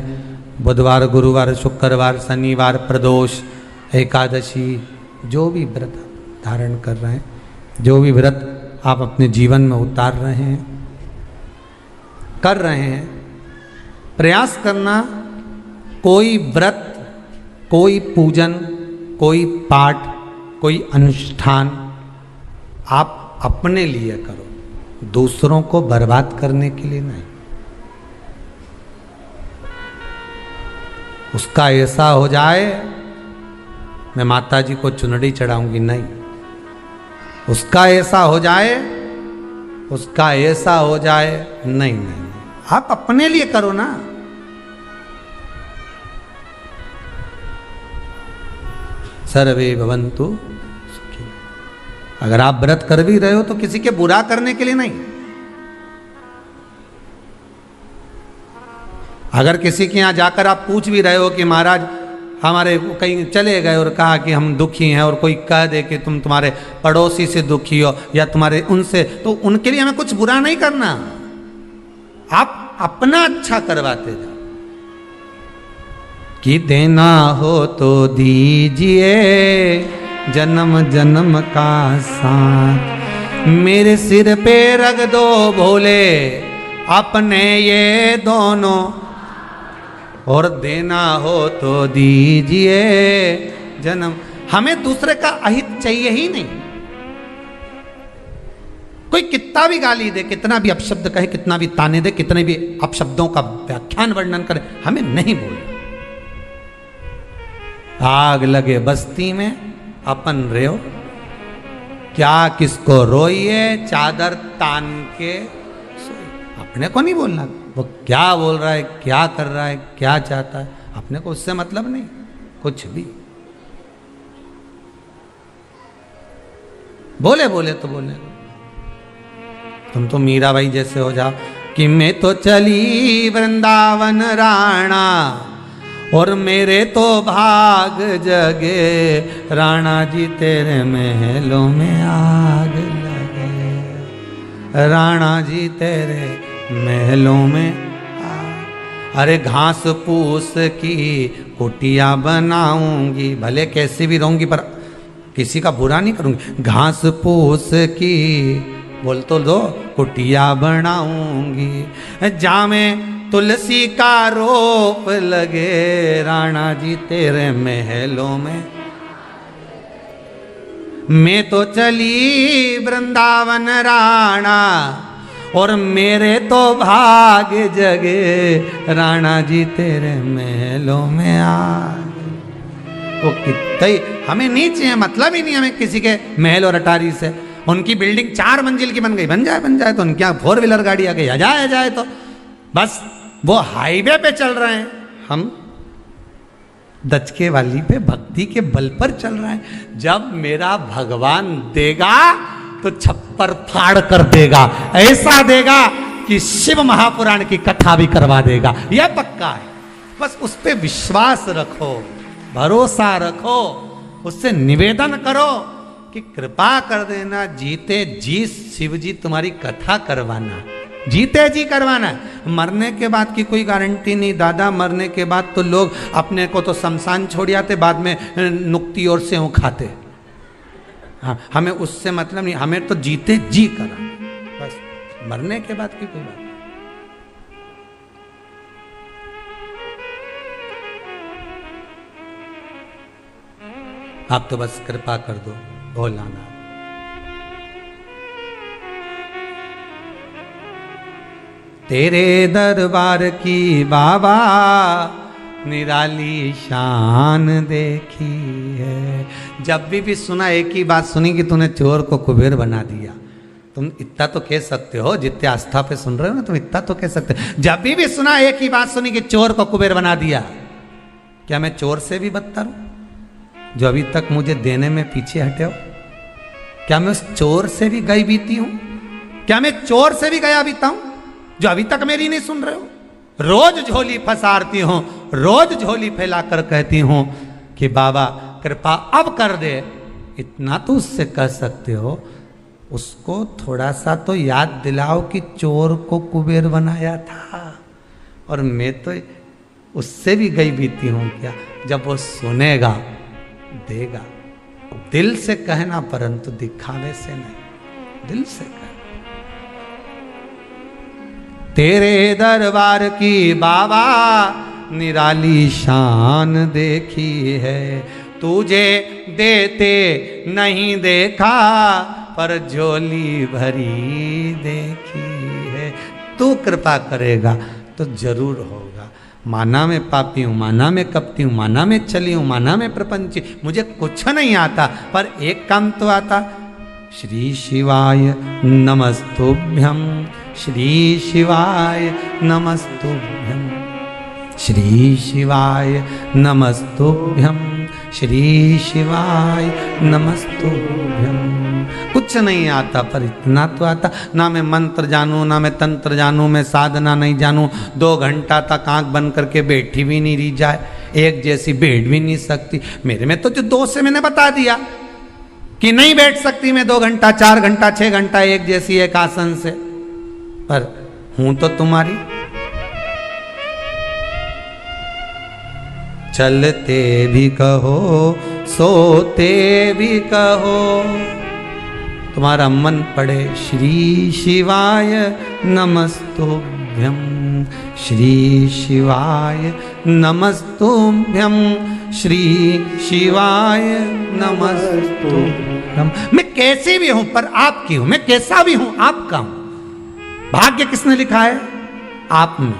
A: बुधवार, गुरुवार, शुक्रवार, शनिवार, प्रदोष, एकादशी, जो भी व्रत धारण कर रहे हैं, जो भी व्रत आप अपने जीवन में उतार रहे हैं, कर रहे हैं, प्रयास करना कोई व्रत, कोई पूजन, कोई पाठ, कोई अनुष्ठान आप अपने लिए करो, दूसरों को बर्बाद करने के लिए नहीं। उसका ऐसा हो जाए मैं माता जी को चुनरी चढ़ाऊंगी, नहीं। उसका ऐसा हो जाए, उसका ऐसा हो जाए, नहीं नहीं, आप अपने लिए करो ना। सर्वे भवन्तु सुखी। अगर आप व्रत कर भी रहे हो तो किसी के बुरा करने के लिए नहीं। अगर किसी के यहां जाकर आप पूछ भी रहे हो कि महाराज हमारे कहीं चले गए और कहा कि हम दुखी हैं, और कोई कह दे कि तुम तुम्हारे पड़ोसी से दुखी हो या तुम्हारे उनसे, तो उनके लिए हमें कुछ बुरा नहीं करना। आप अपना अच्छा करवाते जाओ कि देना हो तो दीजिए जन्म जन्म का साथ, मेरे सिर पे रख दो भोले अपने ये दोनों, और देना हो तो दीजिए जन्म। हमें दूसरे का अहित चाहिए ही नहीं। कोई कितना भी गाली दे, कितना भी अपशब्द कहे, कितना भी ताने दे, कितने भी अपशब्दों का व्याख्यान वर्णन करे, हमें नहीं बोलना। आग लगे बस्ती में अपन रहो, क्या किसको रोइए चादर तान के सोइए। अपने को नहीं बोलना, वो क्या बोल रहा है, क्या कर रहा है, क्या चाहता है, अपने को उससे मतलब नहीं कुछ भी। बोले बोले तो बोले, तुम तो मीराबाई जैसे हो जाओ कि मैं तो चली वृंदावन राणा और मेरे तो भाग जगे, राणा जी तेरे महलों में आग लगे, राणा जी तेरे महलों में आग। अरे घास फूस की कुटिया बनाऊंगी, भले कैसे भी रहूंगी पर किसी का बुरा नहीं करूंगी, घास फूस की बोल तो दो कुटिया बनाऊंगी, जामे तुलसी का रोप लगे, राणा जी तेरे महलों में। मैं तो चली वृंदावन राणा और मेरे तो भाग जगे, राणा जी तेरे महलों में आ। वो कितने हमें नहीं चाहिए, मतलब ही नहीं हमें किसी के महल और अटारी से। उनकी बिल्डिंग 4 मंजिल की बन गई, बन जाए तो उनके यहाँ 4 व्हीलर गाड़ी आ गई, आ जाए तो बस वो हाईवे पे चल रहे हैं, हम दचके वाली पे भक्ति के बल पर चल रहे हैं। जब मेरा भगवान देगा तो छप्पर फाड़ कर देगा, ऐसा देगा कि शिव महापुराण की कथा भी करवा देगा, यह पक्का है। बस उस पे विश्वास रखो, भरोसा रखो, उससे निवेदन करो कि कृपा कर देना, जीते जी शिव जी तुम्हारी कथा करवाना, जीते जी करवाना। मरने के बाद की कोई गारंटी नहीं दादा, मरने के बाद तो लोग अपने को तो शमशान छोड़ आते, बाद में नुक्ति और सेव खाते। हाँ, हमें उससे मतलब नहीं, हमें तो जीते जी करा, बस मरने के बाद की कोई बात। आप तो बस कृपा कर दो भोलानाथ। तेरे दरबार की बाबा निराली शान देखी है। जब भी सुना एक ही बात सुनी कि तूने चोर को कुबेर बना दिया। तुम इतना तो कह सकते हो, जितने आस्था पे सुन रहे हो ना, तुम इतना तो कह सकते हो। जब भी सुना एक ही बात सुनी कि चोर को कुबेर बना दिया। क्या मैं चोर से भी बदतर हूं जो अभी तक मुझे देने में पीछे हटे हो? क्या मैं उस चोर से भी गई बीती हूं? क्या मैं चोर से भी गया बीता हूं जो अभी तक मेरी नहीं सुन रहे हो? रोज झोली फसारती हूं, रोज झोली फैलाकर कहती हूं कि बाबा कृपा अब कर दे। इतना तो उससे कह सकते हो, उसको थोड़ा सा तो याद दिलाओ कि चोर को कुबेर बनाया था। और मैं तो उससे भी गई बीती हूं क्या? जब वो सुनेगा देगा। दिल से कहना परंतु दिखावे से नहीं, दिल से कहना। तेरे दरबार की बाबा निराली शान देखी है। तुझे देते नहीं देखा पर झोली भरी देखी है। तू कृपा करेगा तो जरूर होगा। माना मैं पापी हूँ, माना मैं कपटी हूँ, माना मैं चली हूँ, माना मैं प्रपंची, मुझे कुछ नहीं आता, पर एक काम तो आता। श्री शिवाय नमस्तुभ्यं, श्री शिवाय नमस्तुभ्यं, श्री शिवाय नमस्तुभ्यं, श्री शिवाय नमस्तुभ्यं। कुछ नहीं आता पर इतना तो आता। ना मैं मंत्र जानूं, ना मैं तंत्र जानूं, मैं साधना नहीं जानूं। 2 घंटा तक आंख बंद करके बैठी भी नहीं रही जाए, एक जैसी बैठ भी नहीं सकती। मेरे में तो जो दोष है मैंने बता दिया कि नहीं बैठ सकती मैं 2 घंटा, 4 घंटा, 6 घंटा एक जैसी एक आसन से। पर हूं तो तुम्हारी। चलते भी कहो, सोते भी कहो, तुम्हारा मन पड़े। श्री शिवाय नमस्तुभ्यं, श्री शिवाय नमस्तुभ्यं, श्री शिवाय नमस्तुभ्यं। मैं कैसी भी हूं पर आपकी हूं, मैं कैसा भी हूं आपका हूं। भाग्य किसने लिखा है? आपने।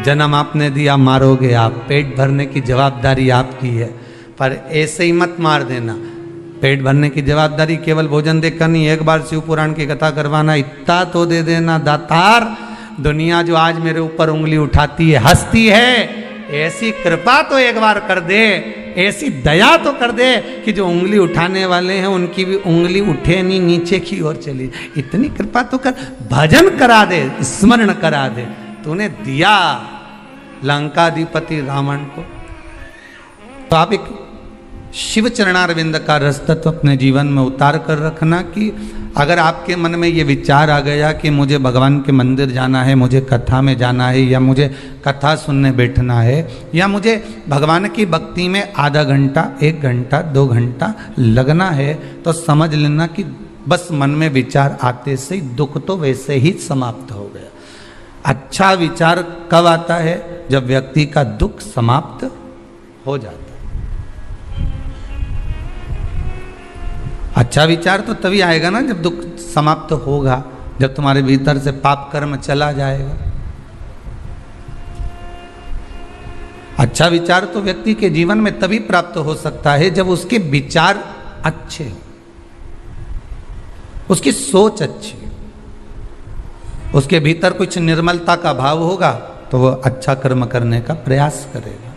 A: जन्म आपने दिया, मारोगे आप। पेट भरने की जवाबदारी आपकी है, पर ऐसे ही मत मार देना। पेट भरने की जवाबदारी केवल भोजन देकर नहीं, एक बार शिव पुराण की कथा करवाना। इतना तो दे देना दातार, दुनिया जो आज मेरे ऊपर उंगली उठाती है, हंसती है, ऐसी कृपा तो एक बार कर दे, ऐसी दया तो कर दे कि जो उंगली उठाने वाले हैं उनकी भी उंगली उठे नहीं, नीचे की ओर चली। इतनी कृपा तो कर, भजन करा दे, स्मरण करा दे। तूने दिया लंकाधिपति रावण को, तो आप एक शिव चरणारविंद का रस तत्व अपने जीवन में उतार कर रखना। कि अगर आपके मन में ये विचार आ गया कि मुझे भगवान के मंदिर जाना है, मुझे कथा में जाना है, या मुझे कथा सुनने बैठना है, या मुझे भगवान की भक्ति में आधा घंटा, 1 घंटा, 2 घंटा लगना है, तो समझ लेना कि बस मन में विचार आते से दुख तो वैसे ही समाप्त हो गया। अच्छा विचार कब आता है? जब व्यक्ति का दुख समाप्त हो जाता है। अच्छा विचार तो तभी आएगा ना जब दुख समाप्त होगा, जब तुम्हारे भीतर से पाप कर्म चला जाएगा। अच्छा विचार तो व्यक्ति के जीवन में तभी प्राप्त हो सकता है जब उसके विचार अच्छे हो, उसकी सोच अच्छी हो, उसके भीतर कुछ निर्मलता का भाव होगा, तो वह अच्छा कर्म करने का प्रयास करेगा।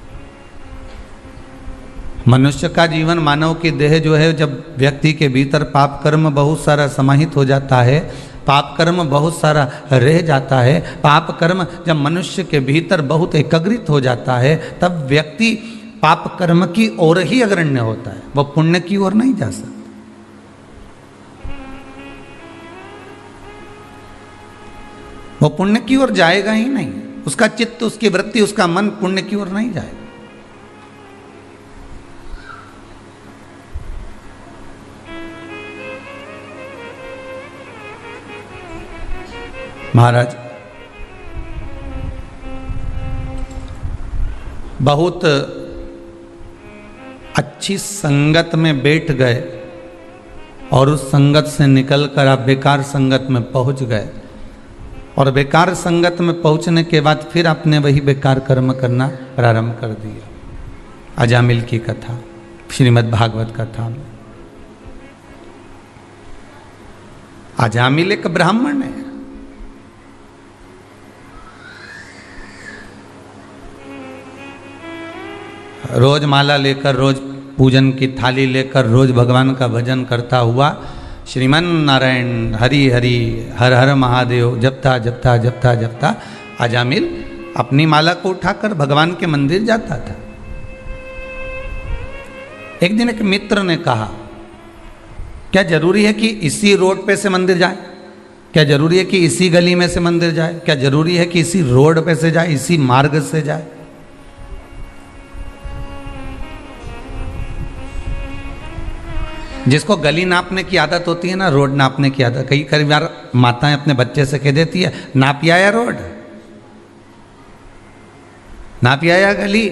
A: मनुष्य का जीवन, मानव की देह जो है, जब व्यक्ति के भीतर पाप कर्म बहुत सारा समाहित हो जाता है, पाप कर्म बहुत सारा रह जाता है, पाप कर्म जब मनुष्य के भीतर बहुत एकाग्रित हो जाता है, तब व्यक्ति पाप कर्म की ओर ही अग्रण्य होता है, वह पुण्य की ओर नहीं जा सकता। वो पुण्य की ओर जाएगा ही नहीं, उसका चित्त, उसकी वृत्ति, उसका मन पुण्य की ओर नहीं जाएगा। महाराज बहुत अच्छी संगत में बैठ गए और उस संगत से निकलकर आप बेकार संगत में पहुंच गए, और बेकार संगत में पहुंचने के बाद फिर आपने वही बेकार कर्म करना प्रारंभ कर दिया। अजामिल की कथा, श्रीमद् भागवत कथा में अजामिल एक ब्राह्मण है, रोज माला लेकर, रोज पूजन की थाली लेकर, रोज भगवान का भजन करता हुआ श्रीमन नारायण हरि हरि हर हर महादेव जपता जपता जपता जपता अजामिल अपनी माला को उठाकर भगवान के मंदिर जाता था। एक दिन एक मित्र ने कहा, क्या जरूरी है कि इसी रोड पे से मंदिर जाए? क्या जरूरी है कि इसी गली में से मंदिर जाए? क्या जरूरी है कि इसी रोड पे से जाए, इसी मार्ग से जाए? जिसको गली नापने की आदत होती है ना, रोड नापने की आदत, कई बार माताएं अपने बच्चे से कह देती है, नापिया या रोड, नापिया या गली।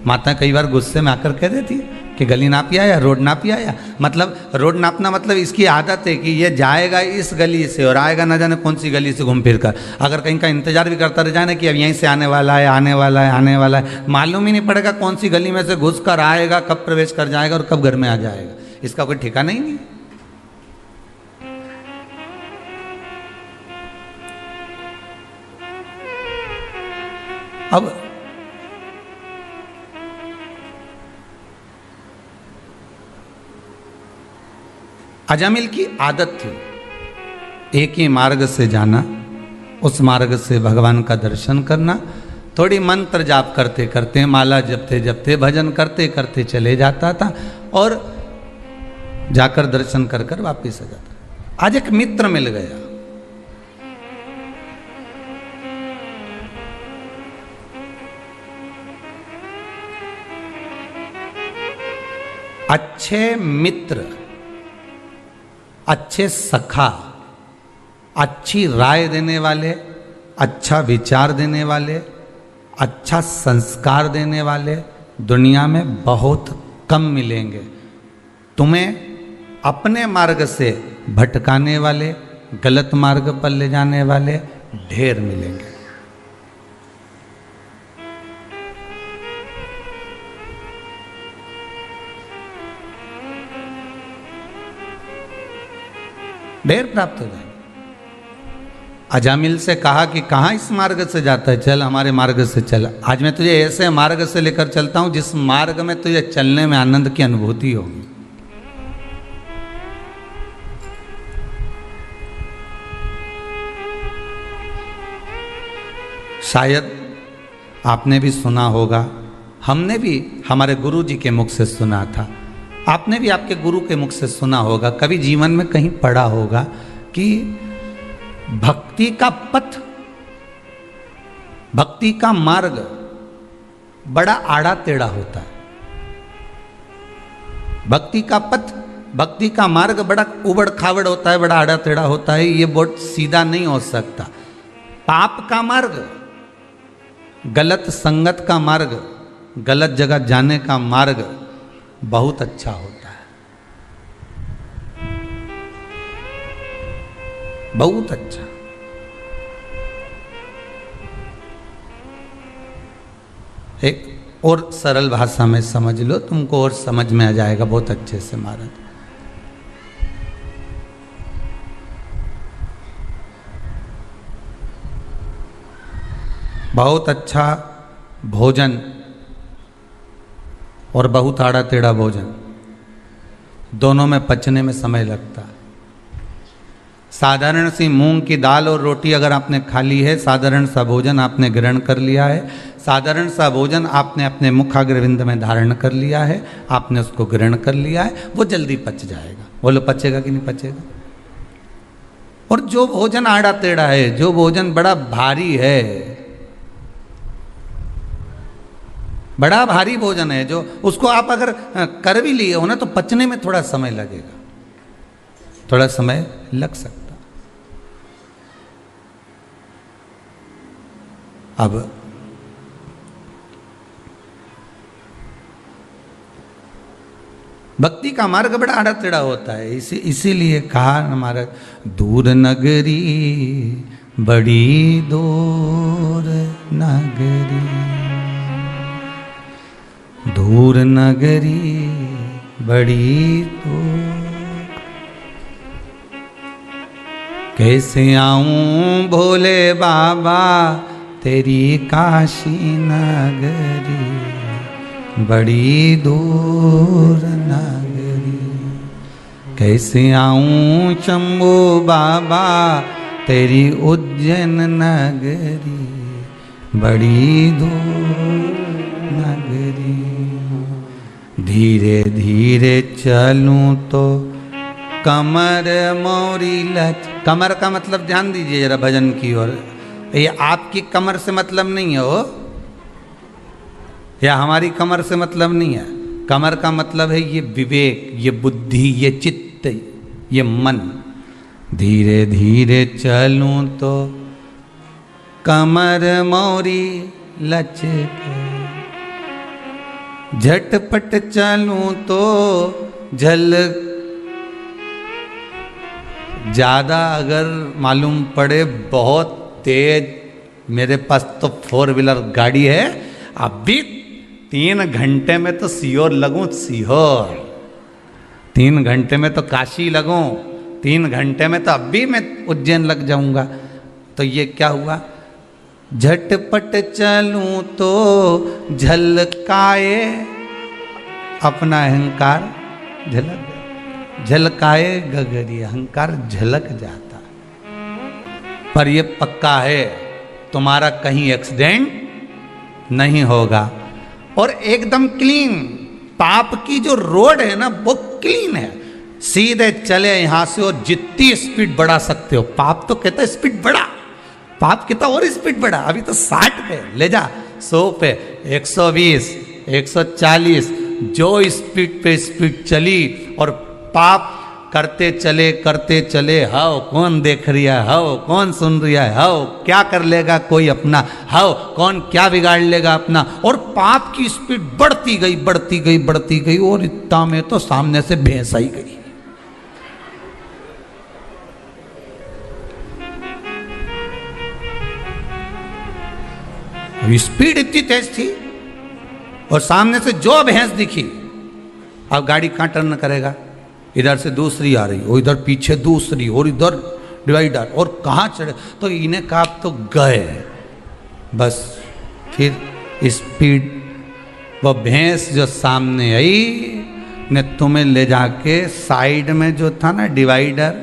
A: माता कई बार गुस्से में आकर कह देती है कि गली नापिया या रोड नापिया या, मतलब रोड नापना मतलब इसकी आदत है कि ये जाएगा इस गली से और आएगा ना जाने कौन सी गली से घूम फिर कर। अगर कहीं का इंतजार भी करता रह जाए ना कि अब यहीं से आने वाला है, आने वाला है, आने वाला है, मालूम ही नहीं पड़ेगा कौन सी गली में से घुस कर आएगा, कब प्रवेश कर जाएगा और कब घर में आ जाएगा, इसका कोई ठिकाना ही नहीं। अब अजामिल की आदत थी एक ही मार्ग से जाना, उस मार्ग से भगवान का दर्शन करना, थोड़ी मंत्र जाप करते करते, माला जपते जपते, भजन करते करते चले जाता था और जाकर दर्शन कर कर वापिस आ जाता। आज एक मित्र मिल गया, अच्छे मित्र, अच्छे सखा, अच्छी राय देने वाले, अच्छा विचार देने वाले, अच्छा संस्कार देने वाले दुनिया में बहुत कम मिलेंगे। तुम्हें अपने मार्ग से भटकाने वाले, गलत मार्ग पर ले जाने वाले ढेर मिलेंगे। ढेर प्राप्त हो जाएंगे। अजामिल से कहा कि कहाँ इस मार्ग से जाता है, चल हमारे मार्ग से चल, आज मैं तुझे ऐसे मार्ग से लेकर चलता हूं जिस मार्ग में तुझे चलने में आनंद की अनुभूति होगी। शायद आपने भी सुना होगा, हमने भी हमारे गुरु जी के मुख से सुना था, आपने भी आपके गुरु के मुख से सुना होगा, कभी जीवन में कहीं पढ़ा होगा कि भक्ति का पथ, भक्ति का मार्ग बड़ा आड़ा टेढ़ा होता है। भक्ति का पथ, भक्ति का मार्ग बड़ा उबड़ खाबड़ होता है, बड़ा आड़ा टेढ़ा होता है, ये बहुत सीधा नहीं हो सकता। पाप का मार्ग, गलत संगत का मार्ग, गलत जगह जाने का मार्ग बहुत अच्छा होता है, बहुत अच्छा। एक और सरल भाषा में समझ लो, तुमको और समझ में आ जाएगा बहुत अच्छे से। महाराज बहुत अच्छा भोजन और बहुत आड़ा टेढ़ा भोजन, दोनों में पचने में समय लगता है। साधारण सी मूंग की दाल और रोटी अगर आपने खा ली है, साधारण सा भोजन आपने ग्रहण कर लिया है, साधारण सा भोजन आपने अपने मुखाग्रविंद में धारण कर लिया है, आपने उसको ग्रहण कर लिया है, वो जल्दी पच जाएगा। बोलो पचेगा कि नहीं पचेगा? और जो भोजन आड़ा टेढ़ा है, जो भोजन बड़ा भारी है, बड़ा भारी भोजन है, जो उसको आप अगर कर भी लिए हो ना तो पचने में थोड़ा समय लगेगा, थोड़ा समय लग सकता। अब भक्ति का मार्ग बड़ा आड़ा टेढ़ा होता है, इसीलिए कहा हमारा दूर नगरी बड़ी दूर नगरी, दूर नगरी बड़ी दूर, कैसे आऊं भोले बाबा तेरी काशी नगरी, बड़ी दूर नगरी, कैसे आऊं शंभू बाबा तेरी उज्जैन नगरी, बड़ी दूर नगरी, धीरे धीरे चलूं तो कमर मोरी लच। कमर का मतलब ध्यान दीजिए जरा भजन की ओर, ये आपकी कमर से मतलब नहीं है हो, या हमारी कमर से मतलब नहीं है। कमर का मतलब है ये विवेक, ये बुद्धि, ये चित्त, ये मन। धीरे धीरे चलूं तो कमर मोरी लचके, झटपट चलूं तो झल, ज्यादा अगर मालूम पड़े बहुत तेज, मेरे पास तो 4 व्हीलर गाड़ी है, अभी 3 घंटे में तो सीहोर लगूं, सीहोर 3 घंटे में तो काशी लगूं, 3 घंटे में तो अभी मैं उज्जैन लग जाऊंगा। तो ये क्या हुआ? झटपट चलूं तो झलकाए अपना अहंकार, झलक झलकाए गगरी, अहंकार झलक जाता। पर ये पक्का है तुम्हारा कहीं एक्सीडेंट नहीं होगा, और एकदम क्लीन। पाप की जो रोड है ना वो क्लीन है, सीधे चले यहां से और जितनी स्पीड बढ़ा सकते हो। पाप तो कहता है स्पीड बढ़ा, पाप कहता और स्पीड बढ़ा, अभी तो 60 पे ले जा, 100 पे, 120, 140, जो स्पीड पे स्पीड चली और पाप करते चले, हाओ कौन देख रहा है, हाओ कौन सुन रहा है, हाओ क्या कर लेगा कोई अपना, हाओ कौन क्या बिगाड़ लेगा अपना। और पाप की स्पीड बढ़ती गई बढ़ती गई बढ़ती गई, और इतना में तो सामने से भैंस आई गई। स्पीड इतनी तेज थी, और सामने से जो भैंस दिखी, अब गाड़ी कहां टर्न करेगा, इधर से दूसरी आ रही, और इधर पीछे दूसरी, और इधर डिवाइडर, और कहाँ चढ़े। तो इन्हें कहा तो गए बस। फिर स्पीड, वो भैंस जो सामने आई ने तुम्हें ले जाके साइड में जो था ना डिवाइडर,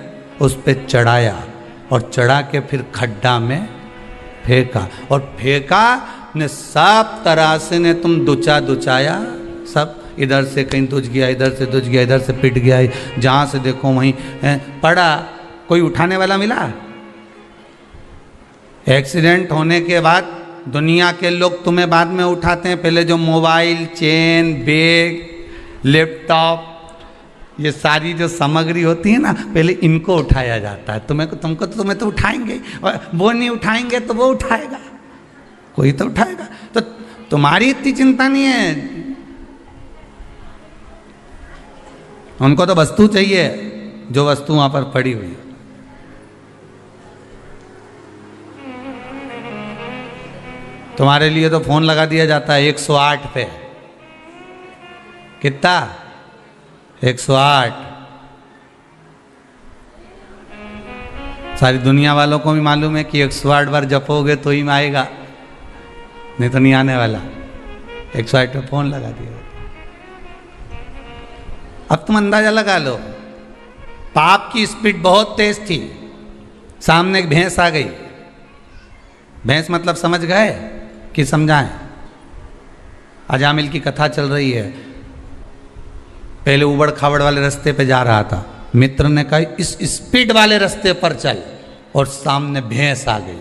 A: उस पे चढ़ाया, और चढ़ा के फिर खड्डा में फेंका, और फेंका ने सब तरह से ने तुम दुचाया, सब इधर से कहीं दुच गया, इधर से दुच गया, इधर से पिट गया, जहाँ से देखो वहीं पड़ा। कोई उठाने वाला मिला? एक्सीडेंट होने के बाद दुनिया के लोग तुम्हें बाद में उठाते हैं, पहले जो मोबाइल, चेन, बैग, लैपटॉप, ये सारी जो सामग्री होती है ना, पहले इनको उठाया जाता है। तुम्हें तो उठाएंगे, और वो नहीं उठाएंगे तो वो उठाएगा, कोई तो उठाएगा। तो तुम्हारी इतनी चिंता नहीं है, उनको तो वस्तु चाहिए, जो वस्तु वहां पर पड़ी हुई है। तुम्हारे लिए तो फोन लगा दिया जाता है 108 पे, कितना? 108। सारी दुनिया वालों को भी मालूम है कि 108 बार जपोगे तो ही में आएगा, नहीं तो नहीं आने वाला। 108 पे फोन लगा दिया। अब तुम अंदाजा लगा लो, पाप की स्पीड बहुत तेज थी, सामने एक भैंस आ गई। भैंस मतलब समझ गए कि समझाएं? अजामिल की कथा चल रही है। पहले उबड़ खाबड़ वाले रास्ते पे जा रहा था, मित्र ने कहा इस स्पीड वाले रास्ते पर चल, और सामने भैंस आ गई।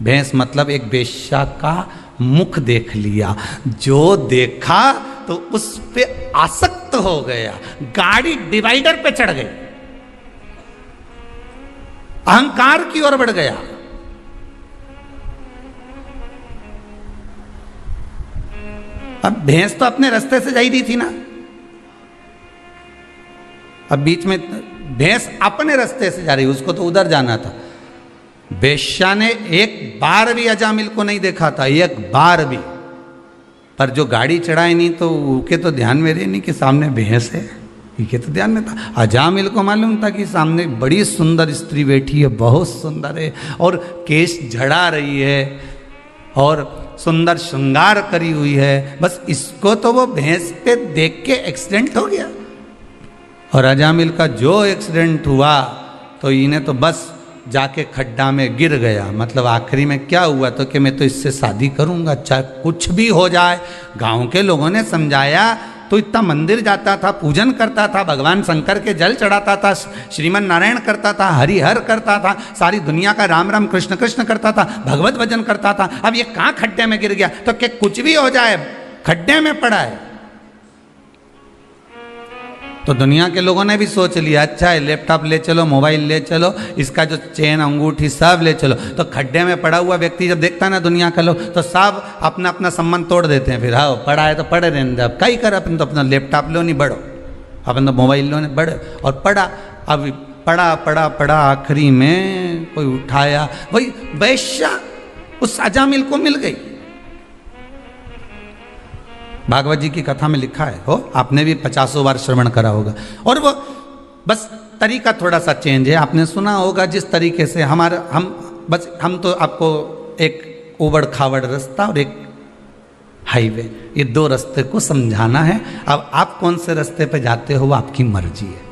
A: भैंस मतलब एक वेश्या का मुख देख लिया, जो देखा तो उस पे आसक्त हो गया, गाड़ी डिवाइडर पे चढ़ गई, अहंकार की ओर बढ़ गया। अब भैंस तो अपने रास्ते से जा ही रही थी ना, अब बीच में भैंस अपने रास्ते से जा रही, उसको तो उधर जाना था। वेश्या ने एक बार भी अजामिल को नहीं देखा था, एक बार भी, पर जो गाड़ी चढ़ाई नहीं तो उनके तो ध्यान में रहे नहीं कि सामने भैंस है, इनके तो ध्यान में था। अजामिल को मालूम था कि सामने बड़ी सुंदर स्त्री बैठी है, बहुत सुंदर है, और केश झड़ा रही है और सुंदर श्रृंगार करी हुई है। बस इसको तो वो भैंस पे देख के एक्सीडेंट हो गया, और अजामिल का जो एक्सीडेंट हुआ तो इन्हें तो बस जाके खड्डा में गिर गया। मतलब आखिरी में क्या हुआ तो कि मैं तो इससे शादी करूंगा, चाहे कुछ भी हो जाए। गांव के लोगों ने समझाया तो इतना मंदिर जाता था, पूजन करता था, भगवान शंकर के जल चढ़ाता था, श्रीमन नारायण करता था, हरिहर करता था, सारी दुनिया का राम राम कृष्ण कृष्ण करता था, भगवत भजन करता था। अब ये कहाँ खड्डे में गिर गया तो कि कुछ भी हो जाए खड्डे में पड़ा है। तो दुनिया के लोगों ने भी सोच लिया अच्छा है, लैपटॉप ले चलो, मोबाइल ले चलो, इसका जो चेन अंगूठी सब ले चलो। तो खड्डे में पड़ा हुआ व्यक्ति जब देखता है ना दुनिया का लोग, तो सब अपना अपना संबंध तोड़ देते हैं। फिर हाँ पड़ा है तो पड़े रहने दे, अब कई कर, अपन तो अपना लैपटॉप लो नहीं बढ़ो, अपन तो मोबाइल लो नहीं बढ़ो, और पड़ा। अब पड़ा पड़ा पड़ा, आखिरी में कोई उठाया, वही वैश्या उस अजामिल को मिल गई। भागवत जी की कथा में लिखा है, हो आपने भी 50 बार श्रवण करा होगा। और वो बस तरीका थोड़ा सा चेंज है, आपने सुना होगा जिस तरीके से हम तो आपको एक उबड़ खाबड़ रास्ता और एक हाईवे, ये दो रास्ते को समझाना है। अब आप कौन से रास्ते पे जाते हो वो आपकी मर्जी है।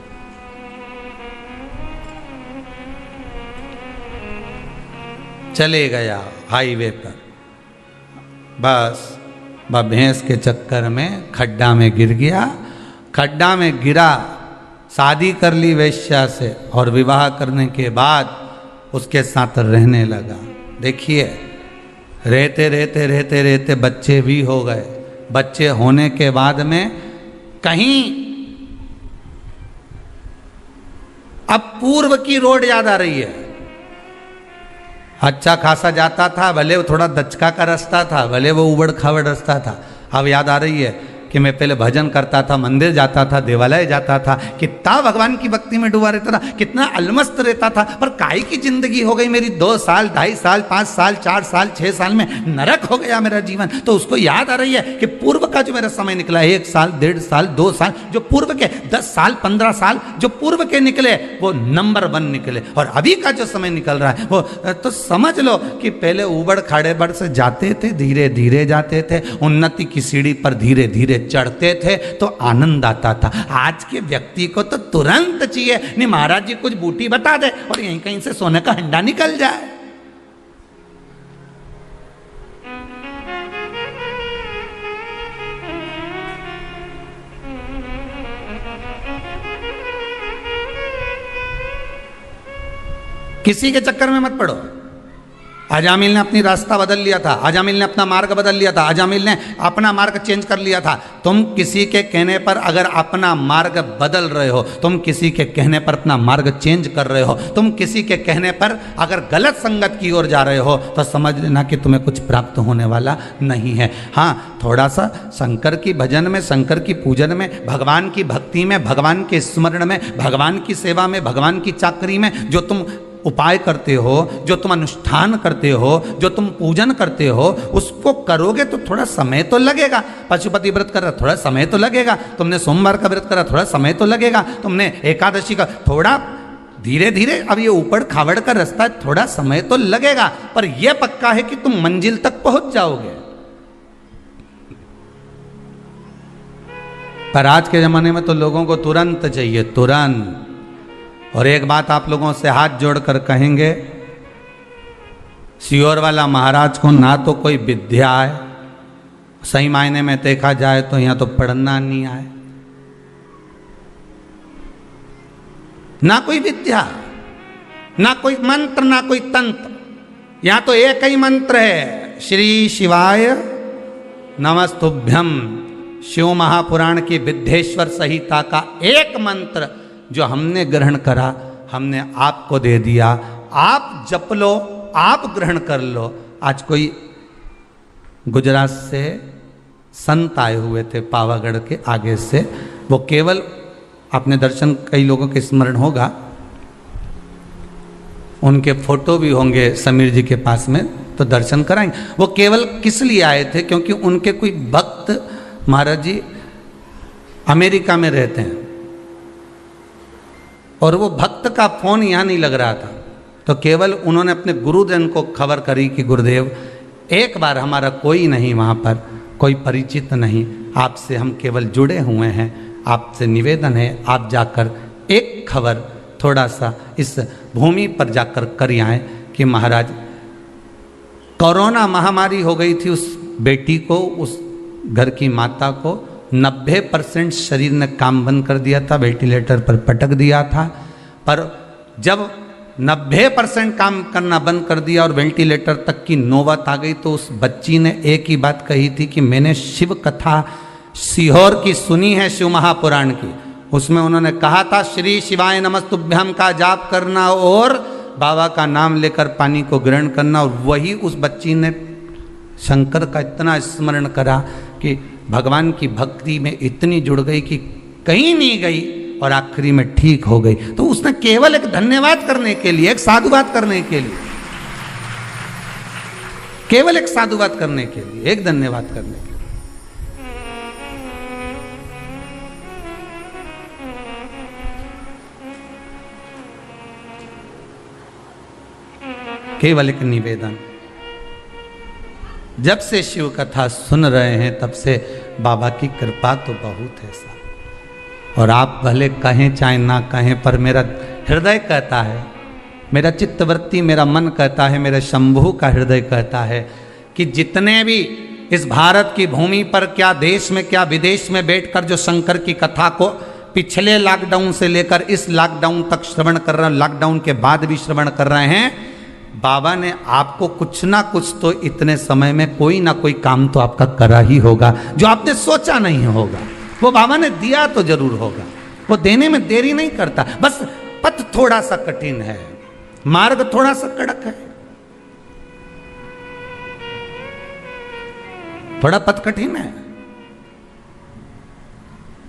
A: चले गया हाईवे पर, बस भैंस के चक्कर में खड्डा में गिर गया। खड्डा में गिरा, शादी कर ली वेश्या से, और विवाह करने के बाद उसके साथ रहने लगा। देखिए रहते रहते रहते रहते बच्चे भी हो गए। बच्चे होने के बाद में कहीं अब पूर्व की रोड याद आ रही है। अच्छा खासा जाता था, भले वो थोड़ा दचका का रास्ता था, भले वो उबड़ खाबड़ रास्ता था। अब याद आ रही है कि मैं पहले भजन करता था, मंदिर जाता था, देवालय जाता था, कितना भगवान की भक्ति में डूबा रहता था, कितना अलमस्त रहता था। पर काहे की जिंदगी हो गई मेरी 2 साल, 2.5 साल, 5 साल, 4 साल, 6 साल में नरक हो गया मेरा जीवन। तो उसको याद आ रही है कि पूर्व का जो मेरा समय निकला, 1 साल, 1.5 साल, 2 साल, जो पूर्व के 10 साल, 15 साल जो पूर्व के निकले वो नंबर 1 निकले, और अभी का जो समय निकल रहा है वो तो समझ लो कि पहले उबड़ खाबड़ से जाते थे, धीरे धीरे जाते थे, उन्नति की सीढ़ी पर धीरे धीरे चढ़ते थे तो आनंद आता था। आज के व्यक्ति को तो तुरंत चाहिए, नहीं महाराज जी कुछ बूटी बता दे और यहीं कहीं से सोने का हंडा निकल जाए। किसी के चक्कर में मत पड़ो। अजामिल ने अपनी रास्ता बदल लिया था, अजामिल ने अपना मार्ग बदल लिया था, अजामिल ने अपना मार्ग चेंज कर लिया था। तुम किसी के कहने पर अगर अपना मार्ग बदल रहे हो, तुम किसी के कहने पर अपना मार्ग चेंज कर रहे हो, तुम किसी के कहने पर अगर गलत संगत की ओर जा रहे हो, तो समझ लेना कि तुम्हें कुछ प्राप्त होने वाला नहीं है। हाँ, थोड़ा सा शंकर की भजन में, शंकर की पूजन में, भगवान की भक्ति में, भगवान के स्मरण में, भगवान की सेवा में, भगवान की चाकरी में जो तुम उपाय करते हो, जो तुम अनुष्ठान करते हो, जो तुम पूजन करते हो, उसको करोगे तो थोड़ा समय तो लगेगा। पशुपति व्रत कर रहा, थोड़ा समय तो लगेगा। तुमने सोमवार का व्रत करा, थोड़ा समय तो लगेगा। तुमने एकादशी का, थोड़ा धीरे धीरे, अब ये ऊपड़ खाबड़ का रास्ता है, थोड़ा समय तो लगेगा, पर यह पक्का है कि तुम मंजिल तक पहुंच जाओगे। पर आज के जमाने में तो लोगों को तुरंत चाहिए, तुरंत। और एक बात आप लोगों से हाथ जोड़कर कहेंगे, सियोर वाला महाराज को ना तो कोई विद्या है, सही मायने में देखा जाए तो यहाँ तो पढ़ना नहीं आए, ना कोई विद्या, ना कोई मंत्र, ना कोई तंत्र। यहाँ तो एक ही मंत्र है, श्री शिवाय नमस्तुभ्यम। शिव महापुराण की विद्येश्वर संहिता का एक मंत्र जो हमने ग्रहण करा, हमने आपको दे दिया, आप जप लो, आप ग्रहण कर लो। आज कोई गुजरात से संत आए हुए थे पावागढ़ के आगे से, वो केवल अपने दर्शन, कई लोगों के स्मरण होगा, उनके फोटो भी होंगे समीर जी के पास में, तो दर्शन कराएंगे। वो केवल किस लिए आए थे, क्योंकि उनके कोई भक्त महाराज जी अमेरिका में रहते हैं और वो भक्त का फोन यहाँ नहीं लग रहा था, तो केवल उन्होंने अपने गुरुजन को खबर करी कि गुरुदेव एक बार हमारा कोई नहीं वहाँ पर, कोई परिचित नहीं, आपसे हम केवल जुड़े हुए हैं, आपसे निवेदन है आप जाकर एक खबर थोड़ा सा इस भूमि पर जाकर कर आए कि महाराज कोरोना महामारी हो गई थी, उस बेटी को, उस घर की माता को 90% शरीर ने काम बंद कर दिया था, वेंटिलेटर पर पटक दिया था। पर जब 90% काम करना बंद कर दिया और वेंटिलेटर तक की नौबत आ गई, तो उस बच्ची ने एक ही बात कही थी कि मैंने शिव कथा सीहोर की सुनी है, शिव महापुराण की। उसमें उन्होंने कहा था श्री शिवाय नमस्तुभ्यम का जाप करना और बाबा का नाम लेकर पानी को ग्रहण करना। और वही उस बच्ची ने शंकर का इतना स्मरण करा कि भगवान की भक्ति में इतनी जुड़ गई कि कहीं नहीं गई और आखिरी में ठीक हो गई। तो उसने केवल एक धन्यवाद करने के लिए, एक साधुवाद करने के लिए, केवल एक साधुवाद करने के लिए, एक धन्यवाद करने के लिए, केवल एक निवेदन। जब से शिव कथा सुन रहे हैं तब से बाबा की कृपा तो बहुत है साहब। और आप भले कहें चाहे ना कहें, पर मेरा हृदय कहता है, मेरा चित्तवृत्ति, मेरा मन कहता है, मेरे शंभू का हृदय कहता है कि जितने भी इस भारत की भूमि पर, क्या देश में क्या विदेश में बैठकर जो शंकर की कथा को पिछले लॉकडाउन से लेकर इस लॉकडाउन तक श्रवण कर रहे हैं, लॉकडाउन के बाद भी श्रवण कर रहे हैं, बाबा ने आपको कुछ ना कुछ तो इतने समय में कोई ना कोई काम तो आपका करा ही होगा, जो आपने सोचा नहीं होगा, वो बाबा ने दिया तो जरूर होगा। वो देने में देरी नहीं करता, बस पथ थोड़ा सा कठिन है, मार्ग थोड़ा सा कड़क है, थोड़ा पथ कठिन है,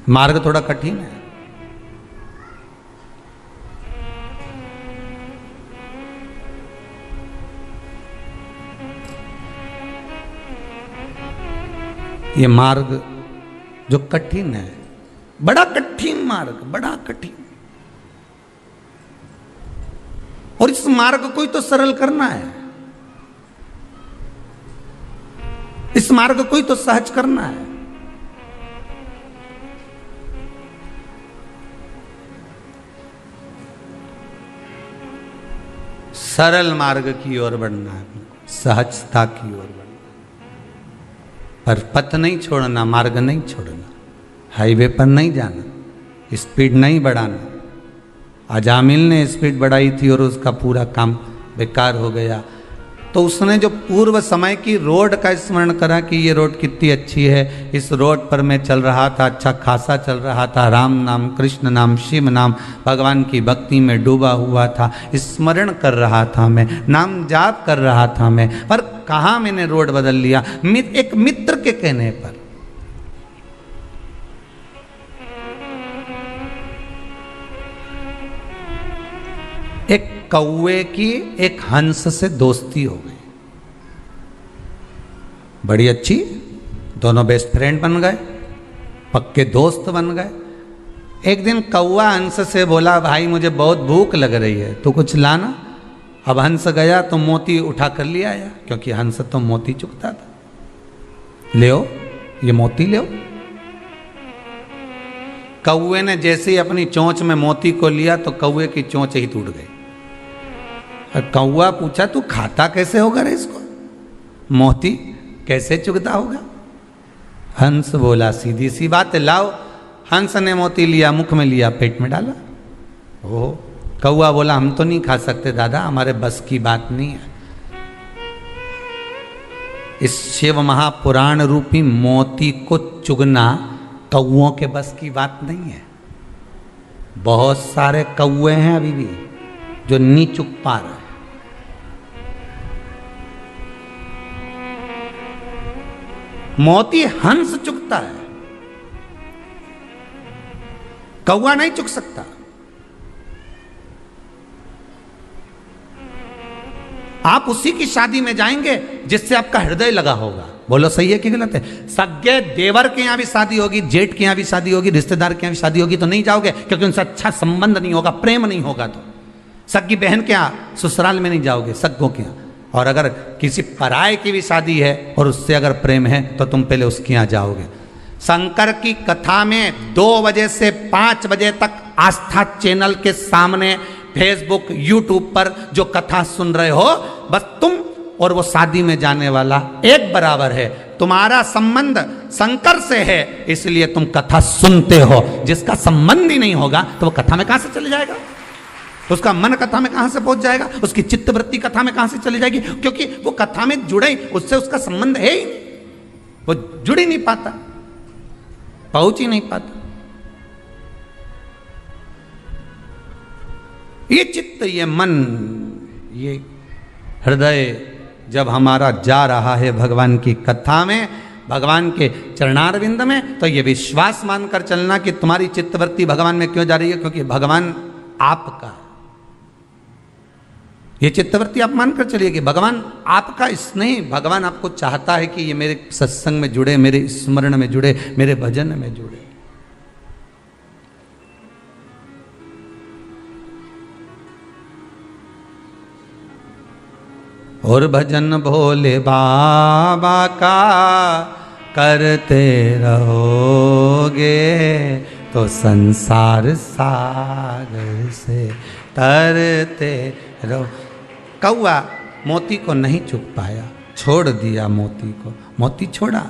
A: मार्ग थोड़ा कठिन है। ये मार्ग जो कठिन है, बड़ा कठिन मार्ग, बड़ा कठिन, और इस मार्ग को ही तो सरल करना है, इस मार्ग को ही तो सहज करना है। सरल मार्ग की ओर बढ़ना है, सहजता की ओर बढ़ना, पर पथ नहीं छोड़ना, मार्ग नहीं छोड़ना, हाईवे पर नहीं जाना, स्पीड नहीं बढ़ाना। अजामिल ने स्पीड बढ़ाई थी और उसका पूरा काम बेकार हो गया। तो उसने जो पूर्व समय की रोड का स्मरण करा कि ये रोड कितनी अच्छी है, इस रोड पर मैं चल रहा था, अच्छा खासा चल रहा था, राम नाम, कृष्ण नाम, शिव नाम, भगवान की भक्ति में डूबा हुआ था, स्मरण कर रहा था मैं, नाम जाप कर रहा था मैं, पर कहाँ मैंने रोड बदल लिया, एक मित्र के कहने पर। एक कौवे की एक हंस से दोस्ती हो गई, बड़ी अच्छी, दोनों बेस्ट फ्रेंड बन गए, पक्के दोस्त बन गए। एक दिन कौवा हंस से बोला, भाई मुझे बहुत भूख लग रही है, तू कुछ लाना। अब हंस गया तो मोती उठा कर ले आया, क्योंकि हंस तो मोती चुगता था। ले ये मोती ले। कौवे ने जैसे ही अपनी चोंच में मोती को लिया तो कौवे की चोंच ही टूट गई। कौवा पूछा, तू खाता कैसे होगा रे इसको, मोती कैसे चुगता होगा? हंस बोला सीधी सी बात है, लाओ। हंस ने मोती लिया, मुख में लिया, पेट में डाला। ओह, कौआ बोला हम तो नहीं खा सकते दादा, हमारे बस की बात नहीं है। इस शिव महापुराण रूपी मोती को चुगना कौओं के बस की बात नहीं है। बहुत सारे कौए हैं अभी भी जो नहीं चुग पा रहे। मोती हंस चुगता है, कौआ नहीं चुग सकता। आप उसी की शादी में जाएंगे जिससे आपका हृदय लगा होगा। बोलो सही है कि गलत है? सगे देवर के यहां भी शादी होगी, जेठ के यहां भी शादी होगी, रिश्तेदार के यहां भी शादी होगी तो नहीं जाओगे, क्योंकि उनसे अच्छा संबंध नहीं होगा, प्रेम नहीं होगा। तो सगी बहन के यहां ससुराल में नहीं जाओगे, सग्गों के यहां। और अगर किसी पराये की भी शादी है और उससे अगर प्रेम है तो तुम पहले उसके यहां जाओगे। शंकर की कथा में 2 बजे से 5 बजे तक आस्था चैनल के सामने फेसबुक यूट्यूब पर जो कथा सुन रहे हो, बस तुम और वो शादी में जाने वाला एक बराबर है। तुम्हारा संबंध शंकर से है, इसलिए तुम कथा सुनते हो। जिसका संबंध ही नहीं होगा तो वो कथा में कहां से चले जाएगा? उसका मन कथा में कहां से पहुंच जाएगा? उसकी चित्तवृत्ति कथा में कहां से चली जाएगी? क्योंकि वो कथा में जुड़े, उससे उसका संबंध है ही नहीं, वो जुड़ ही नहीं पाता, पहुंच ही नहीं पाता। ये चित्त, ये मन, ये हृदय जब हमारा जा रहा है भगवान की कथा में, भगवान के चरणारविंद में, तो ये विश्वास मानकर चलना कि तुम्हारी चित्तवृत्ति भगवान में क्यों जा रही है, क्योंकि भगवान आपका। ये चित्तवृत्ति आप मानकर चलिए कि भगवान आपका स्नेह, भगवान आपको चाहता है कि ये मेरे सत्संग में जुड़े, मेरे स्मरण में जुड़े, मेरे भजन में जुड़े। और भजन भोले बाबा का करते रहोगे तो संसार सागर से तरते रहो। कौआ मोती को नहीं चुग पाया, छोड़ दिया मोती को। मोती छोड़ा,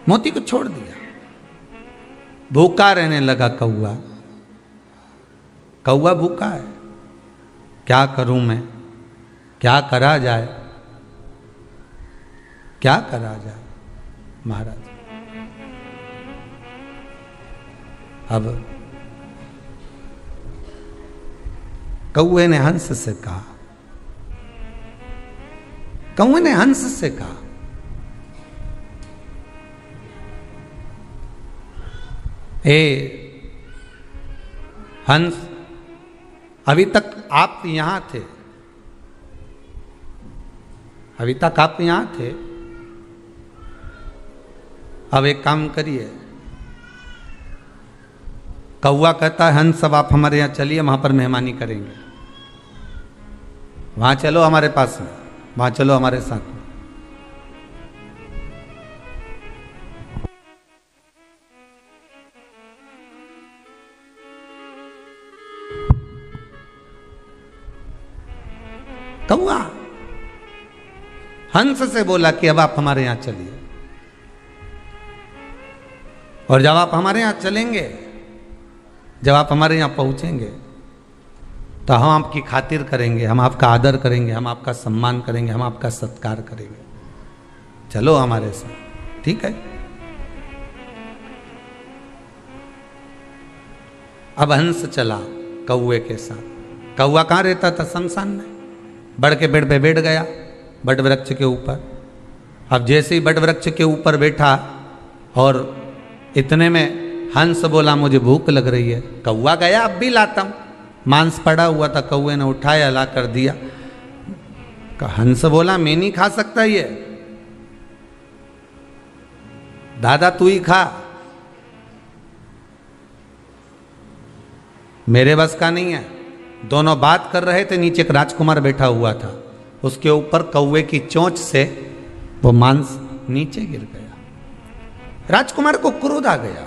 A: मोती को छोड़ दिया, भूखा रहने लगा कौआ। कौआ भूखा है, क्या करूं मैं, क्या करा जाए, क्या करा जाए महाराज। अब कौए ने हंस से कहा, कौए ने हंस से कहा, हे हंस, अभी तक आप यहां थे, अभी तक आप यहां थे, अब एक काम करिए। कौआ कहता है हंस, अब आप हमारे यहां चलिए, वहां पर मेहमानी करेंगे। वहां चलो हमारे पास में, वहां चलो हमारे साथ में। कौआ हंस से बोला कि अब आप हमारे यहां चलिए, और जब आप हमारे यहां चलेंगे, जब आप हमारे यहां पहुंचेंगे, तो हम आपकी खातिर करेंगे, हम आपका आदर करेंगे, हम आपका सम्मान करेंगे, हम आपका सत्कार करेंगे। चलो हमारे साथ, ठीक है? अब हंस चला कौए के साथ। कौआ कहां रहता था? शमशान में। बड़ के पेड़ पे बैठ गया, बट वृक्ष के ऊपर। अब जैसे ही बट वृक्ष के ऊपर बैठा, और इतने में हंस बोला मुझे भूख लग रही है। कौआ गया अब भी लाता हूं, मांस पड़ा हुआ था, कौए ने उठाया, ला कर दिया। हंस बोला मैं नहीं खा सकता ये, दादा तू ही खा, मेरे बस का नहीं है। दोनों बात कर रहे थे, नीचे एक राजकुमार बैठा हुआ था, उसके ऊपर कौवे की चोंच से वो मांस नीचे गिर गया। राजकुमार को क्रोध आ गया,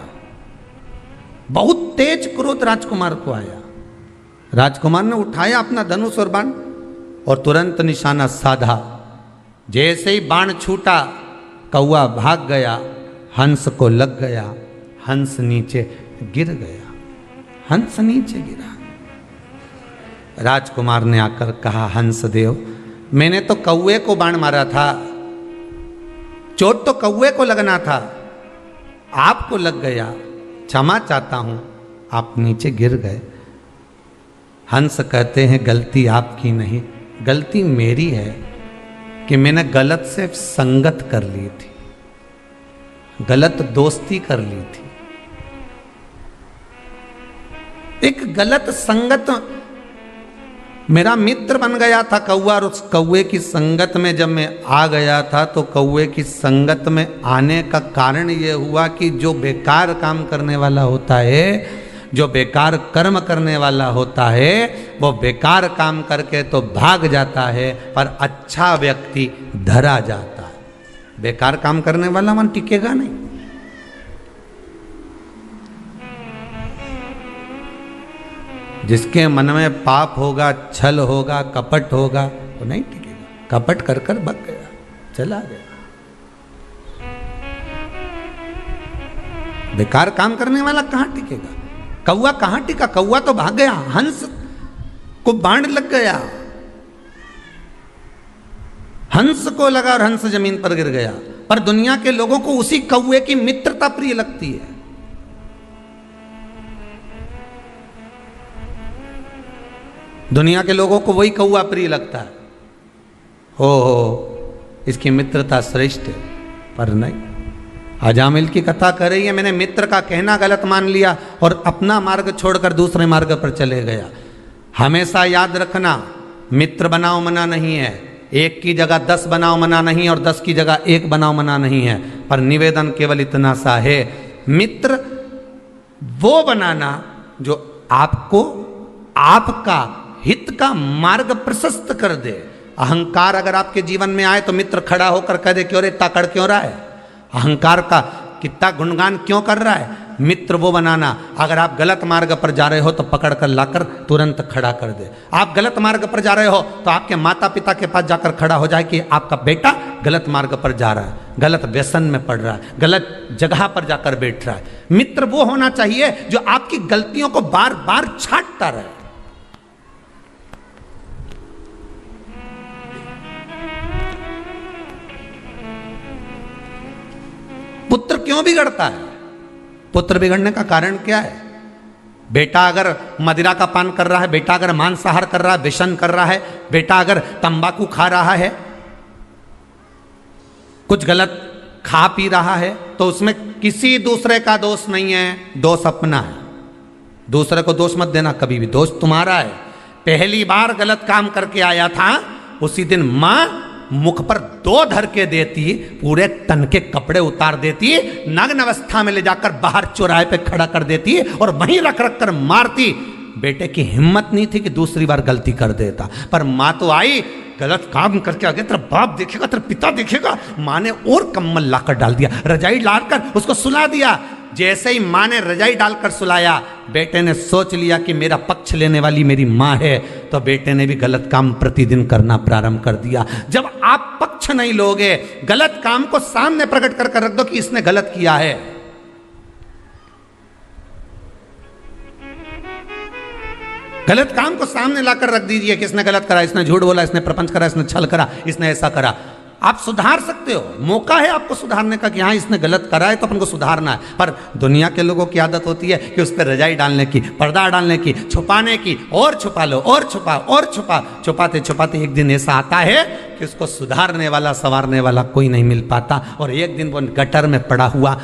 A: बहुत तेज क्रोध राजकुमार को आया। राजकुमार ने उठाया अपना धनुष और बाण और तुरंत निशाना साधा। जैसे ही बाण छूटा, कौआ भाग गया, हंस को लग गया, हंस नीचे गिर गया, हंस नीचे गिरा। राजकुमार ने आकर कहा, हंसदेव मैंने तो कौए को बाण मारा था, चोट तो कौए को लगना था, आपको लग गया, क्षमा चाहता हूं, आप नीचे गिर गए। हंस कहते हैं गलती आपकी नहीं, गलती मेरी है कि मैंने गलत से संगत कर ली थी, गलत दोस्ती कर ली थी। एक गलत संगत, मेरा मित्र बन गया था कौआ, और उस कौए की संगत में जब मैं आ गया था तो कौए की संगत में आने का कारण यह हुआ कि जो बेकार काम करने वाला होता है, जो बेकार कर्म करने वाला होता है, वो बेकार काम करके तो भाग जाता है, पर अच्छा व्यक्ति धरा जाता है। बेकार काम करने वाला मन टिकेगा नहीं। जिसके मन में पाप होगा, छल होगा, कपट होगा, वो नहीं टिकेगा। कपट कर कर भाग गया, चला गया। बेकार काम करने वाला कहां टिकेगा? कौआ कहां टिका? कौआ तो भाग गया, हंस को बाण लग गया, हंस को लगा और हंस जमीन पर गिर गया। पर दुनिया के लोगों को उसी कौए की मित्रता प्रिय लगती है। दुनिया के लोगों को वही कौआ प्रिय लगता है। हो इसकी मित्रता श्रेष्ठ है, पर नहीं। अजामिल की कथा कर रही है, मैंने मित्र का कहना गलत मान लिया और अपना मार्ग छोड़कर दूसरे मार्ग पर चले गया। हमेशा याद रखना, मित्र बनाओ मना नहीं है, एक की जगह 10 बनाओ मना नहीं, और 10 की जगह 1 बनाओ मना नहीं है। पर निवेदन केवल इतना सा है, मित्र वो बनाना जो आपको आपका हित का मार्ग प्रशस्त कर दे। अहंकार अगर आपके जीवन में आए तो मित्र खड़ा होकर कह दे, क्यों रे इतना कड़ क्यों रहा है, अहंकार का कितना गुणगान क्यों कर रहा है। मित्र वो बनाना, अगर आप गलत मार्ग पर जा रहे हो तो पकड़ कर लाकर तुरंत खड़ा कर दे। आप गलत मार्ग पर जा रहे हो तो आपके माता पिता के पास जाकर खड़ा हो जाए कि आपका बेटा गलत मार्ग पर जा रहा है, गलत व्यसन में पड़ रहा है, गलत जगह पर जाकर बैठ रहा है। मित्र वो होना चाहिए जो आपकी गलतियों को बार बार छांटता रहे। पुत्र क्यों बिगड़ता है? पुत्र बिगड़ने का कारण क्या है? बेटा अगर मदिरा का पान कर रहा है, बेटा अगर मांसाहार कर रहा है, व्यसन कर रहा है, बेटा अगर तंबाकू खा रहा है, कुछ गलत खा पी रहा है, तो उसमें किसी दूसरे का दोष नहीं है, दोष अपना है। दूसरे को दोष मत देना कभी भी, दोष तुम्हारा है। पहली बार गलत काम करके आया था, उसी दिन मां मुख पर 2 धर के देती, पूरे तन के कपड़े उतार देती, नग्न अवस्था में ले जाकर बाहर चौराहे पे खड़ा कर देती और वहीं रख रख कर मारती। बेटे की हिम्मत नहीं थी कि दूसरी बार गलती कर देता, पर मां तो आई, गलत काम करके आ गया, तेरा बाप देखेगा, तेरा पिता देखेगा। मां ने और कम्बल लाकर डाल दिया, रजाई डालकर उसको सुला दिया। जैसे ही मां ने रजाई डालकर सुलाया, बेटे ने सोच लिया कि मेरा पक्ष लेने वाली मेरी मां है, तो बेटे ने भी गलत काम प्रतिदिन करना प्रारंभ कर दिया। जब आप पक्ष नहीं लोगे, गलत काम को सामने प्रकट कर रख दो कि इसने गलत किया है, गलत काम को सामने लाकर रख दीजिए कि इसने गलत करा, इसने झूठ बोला, इसने प्रपंच करा, इसने छल करा, इसने ऐसा करा। आप सुधार सकते हो, मौका है आपको सुधारने का कि हाँ इसने गलत करा है तो अपन को सुधारना है। पर दुनिया के लोगों की आदत होती है कि उस पर रजाई डालने की, पर्दा डालने की, छुपाने की, और छुपा लो, और छुपा, और छुपा। छुपाते छुपाते एक दिन ऐसा आता है कि उसको सुधारने वाला, संवारने वाला कोई नहीं मिल पाता, और एक दिन वो गटर में पड़ा हुआ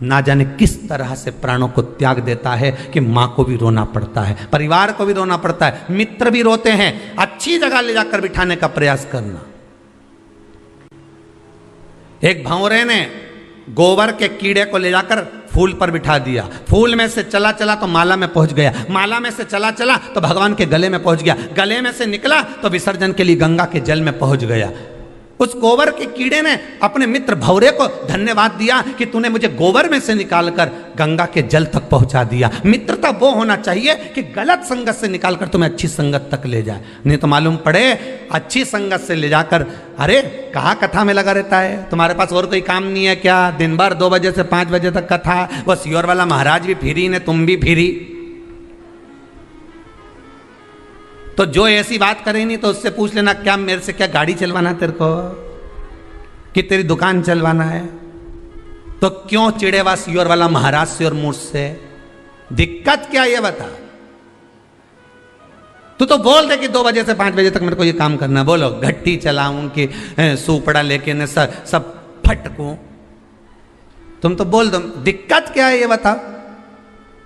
A: ना जाने किस तरह से प्राणों को त्याग देता है कि माँ को भी रोना पड़ता है, परिवार को भी रोना पड़ता है, मित्र भी रोते हैं। अच्छी जगह ले जाकर बिठाने का प्रयास करना। एक भंवरे ने गोबर के कीड़े को ले जाकर फूल पर बिठा दिया, फूल में से चला चला तो माला में पहुंच गया, माला में से चला चला तो भगवान के गले में पहुंच गया, गले में से निकला तो विसर्जन के लिए गंगा के जल में पहुंच गया। उस गोबर के कीड़े ने अपने मित्र भौरे को धन्यवाद दिया कि तूने मुझे गोबर में से निकालकर गंगा के जल तक पहुंचा दिया। मित्रता वो होना चाहिए कि गलत संगत से निकालकर तुम्हें अच्छी संगत तक ले जाए। नहीं तो मालूम पड़े अच्छी संगत से ले जाकर, अरे कहाँ कथा में लगा रहता है, तुम्हारे पास और कोई काम नहीं है क्या? दिन भर 2 बजे से 5 बजे तक कथा, वो सियोर वाला महाराज भी फ्री ने, तुम भी फ्री। तो जो ऐसी बात करे नहीं तो उससे पूछ लेना, क्या मेरे से क्या गाड़ी चलवाना तेरे को, कि तेरी दुकान चलवाना है? तो क्यों चिड़ेवा सियोर वाला महाराज से और मुझसे? दिक्कत क्या ये बता। तू तो बोल दे कि 2 बजे से 5 बजे तक मेरे को ये काम करना है। बोलो घट्टी चलाऊं कि सूपड़ा लेके न सब फटकूं? तुम तो बोल दो, दिक्कत क्या है ये बताओ।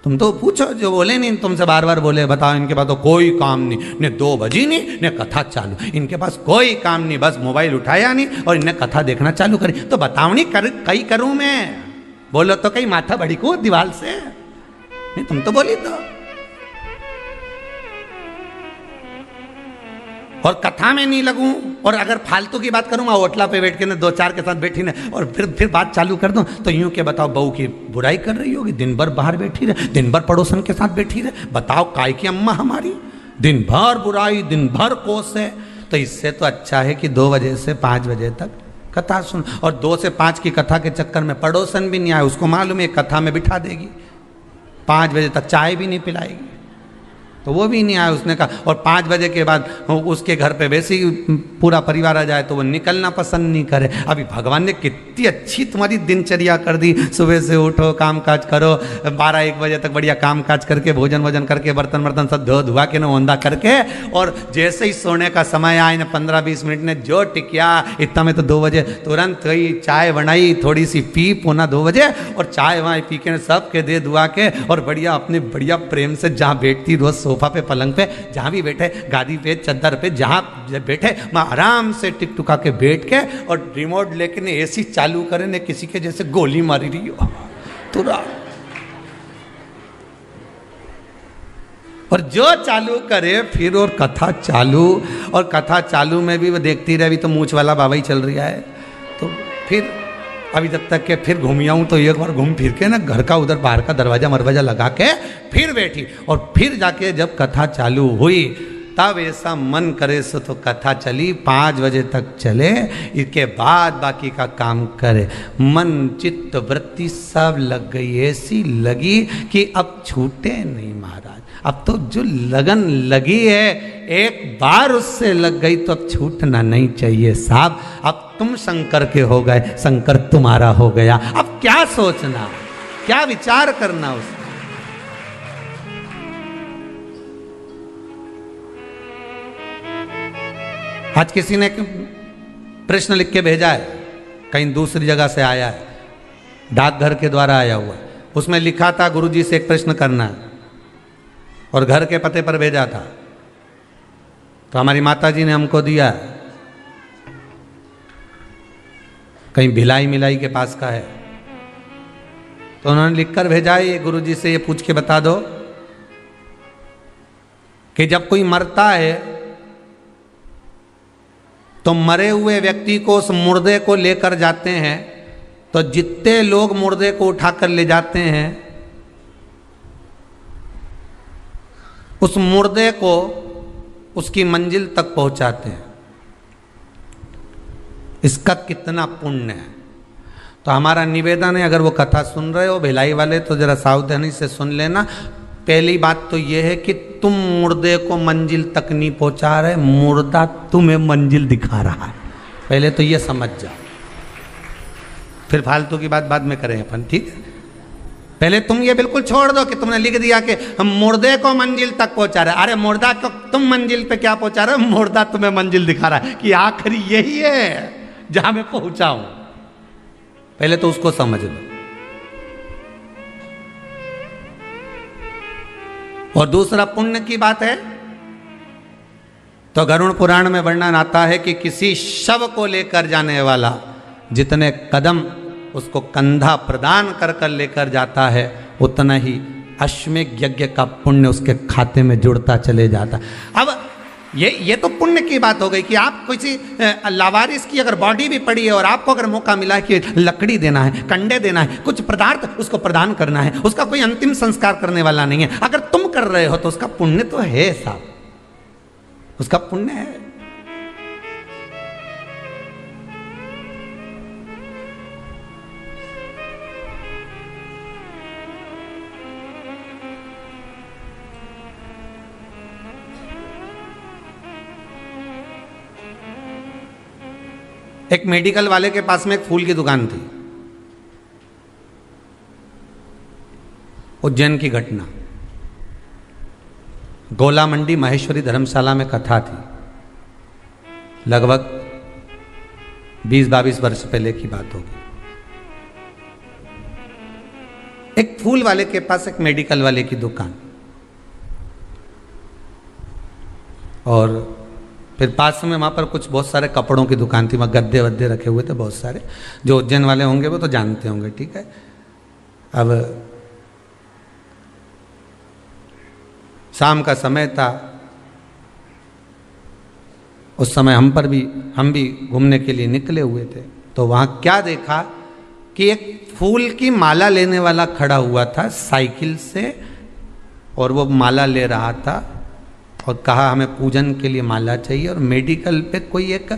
A: तुम तो पूछो, जो बोले नहीं तुमसे बार बार बोले, बताओ इनके पास तो कोई काम नहीं, ने 2 बजी नहीं ने कथा चालू, इनके पास कोई काम नहीं, बस मोबाइल उठाया नहीं और इन्हें कथा देखना चालू करी। तो बताओ नहीं कई करूं मैं? बोलो तो कहीं माथा बड़ी को दीवार से नहीं, तुम तो बोली तो। और कथा में नहीं लगूं, और अगर फालतू की बात करूं, मैं होटला पे बैठ के ना 2-4 के साथ बैठी ना और फिर बात चालू कर दूं, तो यूं के बताओ बहू की बुराई कर रही होगी, दिन भर बाहर बैठी रहे, दिन भर पड़ोसन के साथ बैठी रहे, बताओ काय की अम्मा हमारी, दिन भर बुराई, दिन भर कोस है। तो इससे तो अच्छा है कि 2 बजे से 5 बजे तक कथा सुन, और 2 से 5 की कथा के चक्कर में पड़ोसन भी नहीं आए, उसको मालूम है कथा में बिठा देगी, 5 बजे तक चाय भी नहीं पिलाएगी, तो वो भी नहीं आया। उसने कहा, और 5 बजे के बाद उसके घर पे वैसे ही पूरा परिवार आ जाए तो वो निकलना पसंद नहीं करे। अभी भगवान ने कितनी अच्छी तुम्हारी दिनचर्या कर दी, सुबह से उठो, काम काज करो, 12-1 बजे तक बढ़िया काम काज करके, भोजन करके, बर्तन सब धो धुआ के ना ओंधा करके, और जैसे ही सोने का समय आए ना 15-20 मिनट ने जो टिकिया, इतना में तो 2 बजे तुरंत वही चाय बनाई, थोड़ी सी पी, पौना 2 बजे, और चाय वहाँ पी के सब के दे दुआ के, और बढ़िया अपने बढ़िया प्रेम से जहाँ बैठती रोज सोफा पे, पलंग पे, जहां भी बैठे, गादी पे, चद्दर पे, जहां बैठे, मैं आराम से टिक टुका के बैठ के, और रिमोट लेके ने एसी चालू करे ने किसी के जैसे गोली मारी रही हो तुरंत। और जो चालू करे फिर, और कथा चालू, और कथा चालू में भी वो देखती रहे, अभी तो मूछ वाला बाबा ही चल रहा है, तो फिर अभी जब तक के फिर घूम आऊँ, तो एक बार घूम फिर के ना घर का उधर बाहर का दरवाजा मरवाजा लगा के फिर बैठी, और फिर जाके जब कथा चालू हुई तब ऐसा मन करे सो तो कथा चली 5 बजे तक चले, इसके बाद बाकी का काम करे। मन चित्त वृत्ति सब लग गई, ऐसी लगी कि अब छूटे नहीं महाराज। अब तो जो लगन लगी है, एक बार उससे लग गई तो अब छूटना नहीं चाहिए साहब। अब तुम शंकर के हो गए, शंकर तुम्हारा हो गया, अब क्या सोचना, क्या विचार करना उसका। आज किसी ने प्रश्न लिख के भेजा है, कहीं दूसरी जगह से आया है, डाकघर के द्वारा आया हुआ, उसमें लिखा था गुरुजी से एक प्रश्न करना है, और घर के पते पर भेजा था। तो हमारी माता जी ने हमको दिया, कहीं भिलाई मिलाई के पास का है, तो उन्होंने लिखकर भेजा है, ये गुरुजी से ये पूछ के बता दो कि जब कोई मरता है तो मरे हुए व्यक्ति को, उस मुर्दे को लेकर जाते हैं, तो जितने लोग मुर्दे को उठाकर ले जाते हैं, उस मुर्दे को उसकी मंजिल तक पहुंचाते हैं, इसका कितना पुण्य है। तो हमारा निवेदन है, अगर वो कथा सुन रहे हो भिलाई वाले, तो जरा सावधानी से सुन लेना। पहली बात तो यह है कि तुम मुर्दे को मंजिल तक नहीं पहुंचा रहे, मुर्दा तुम्हें मंजिल दिखा रहा है, पहले तो ये समझ जाओ, फिर फालतू की बात बाद में करें अपन, ठीक है। पहले तुम ये बिल्कुल छोड़ दो कि तुमने लिख दिया कि हम मुर्दे को मंजिल तक पहुंचा रहे। अरे मुर्दा को तुम मंजिल पे क्या पहुंचा रहे हो, मुर्दा तुम्हें मंजिल दिखा रहा है कि आखिरी यही है जहां मैं पहुंचा हूं। पहले तो उसको समझ लो। और दूसरा पुण्य की बात है, तो गरुड़ पुराण में वर्णन आता है कि किसी शव को लेकर जाने वाला जितने कदम उसको कंधा प्रदान कर कर लेकर जाता है, उतना ही अश्वमेध यज्ञ का पुण्य उसके खाते में जुड़ता चले जाता। अब ये तो पुण्य की बात हो गई कि आप किसी लावारिस की अगर बॉडी भी पड़ी है और आपको अगर मौका मिला कि लकड़ी देना है, कंडे देना है, कुछ पदार्थ उसको प्रदान करना है, उसका कोई अंतिम संस्कार करने वाला नहीं है, अगर तुम कर रहे हो तो उसका पुण्य तो है साहब, उसका पुण्य है। एक मेडिकल वाले के पास में एक फूल की दुकान थी। उज्जैन की घटना, गोला मंडी महेश्वरी धर्मशाला में कथा थी, लगभग 20-22 वर्ष पहले की बात होगी। एक फूल वाले के पास एक मेडिकल वाले की दुकान, और फिर पास में वहाँ पर कुछ बहुत सारे कपड़ों की दुकान थी, वहाँ गद्दे वद्दे रखे हुए थे बहुत सारे, जो उज्जैन वाले होंगे वो तो जानते होंगे, ठीक है। अब शाम का समय था, उस समय हम भी घूमने के लिए निकले हुए थे, तो वहाँ क्या देखा कि एक फूल की माला लेने वाला खड़ा हुआ था साइकिल से, और वो माला ले रहा था और कहा हमें पूजन के लिए माला चाहिए। और मेडिकल पे कोई एक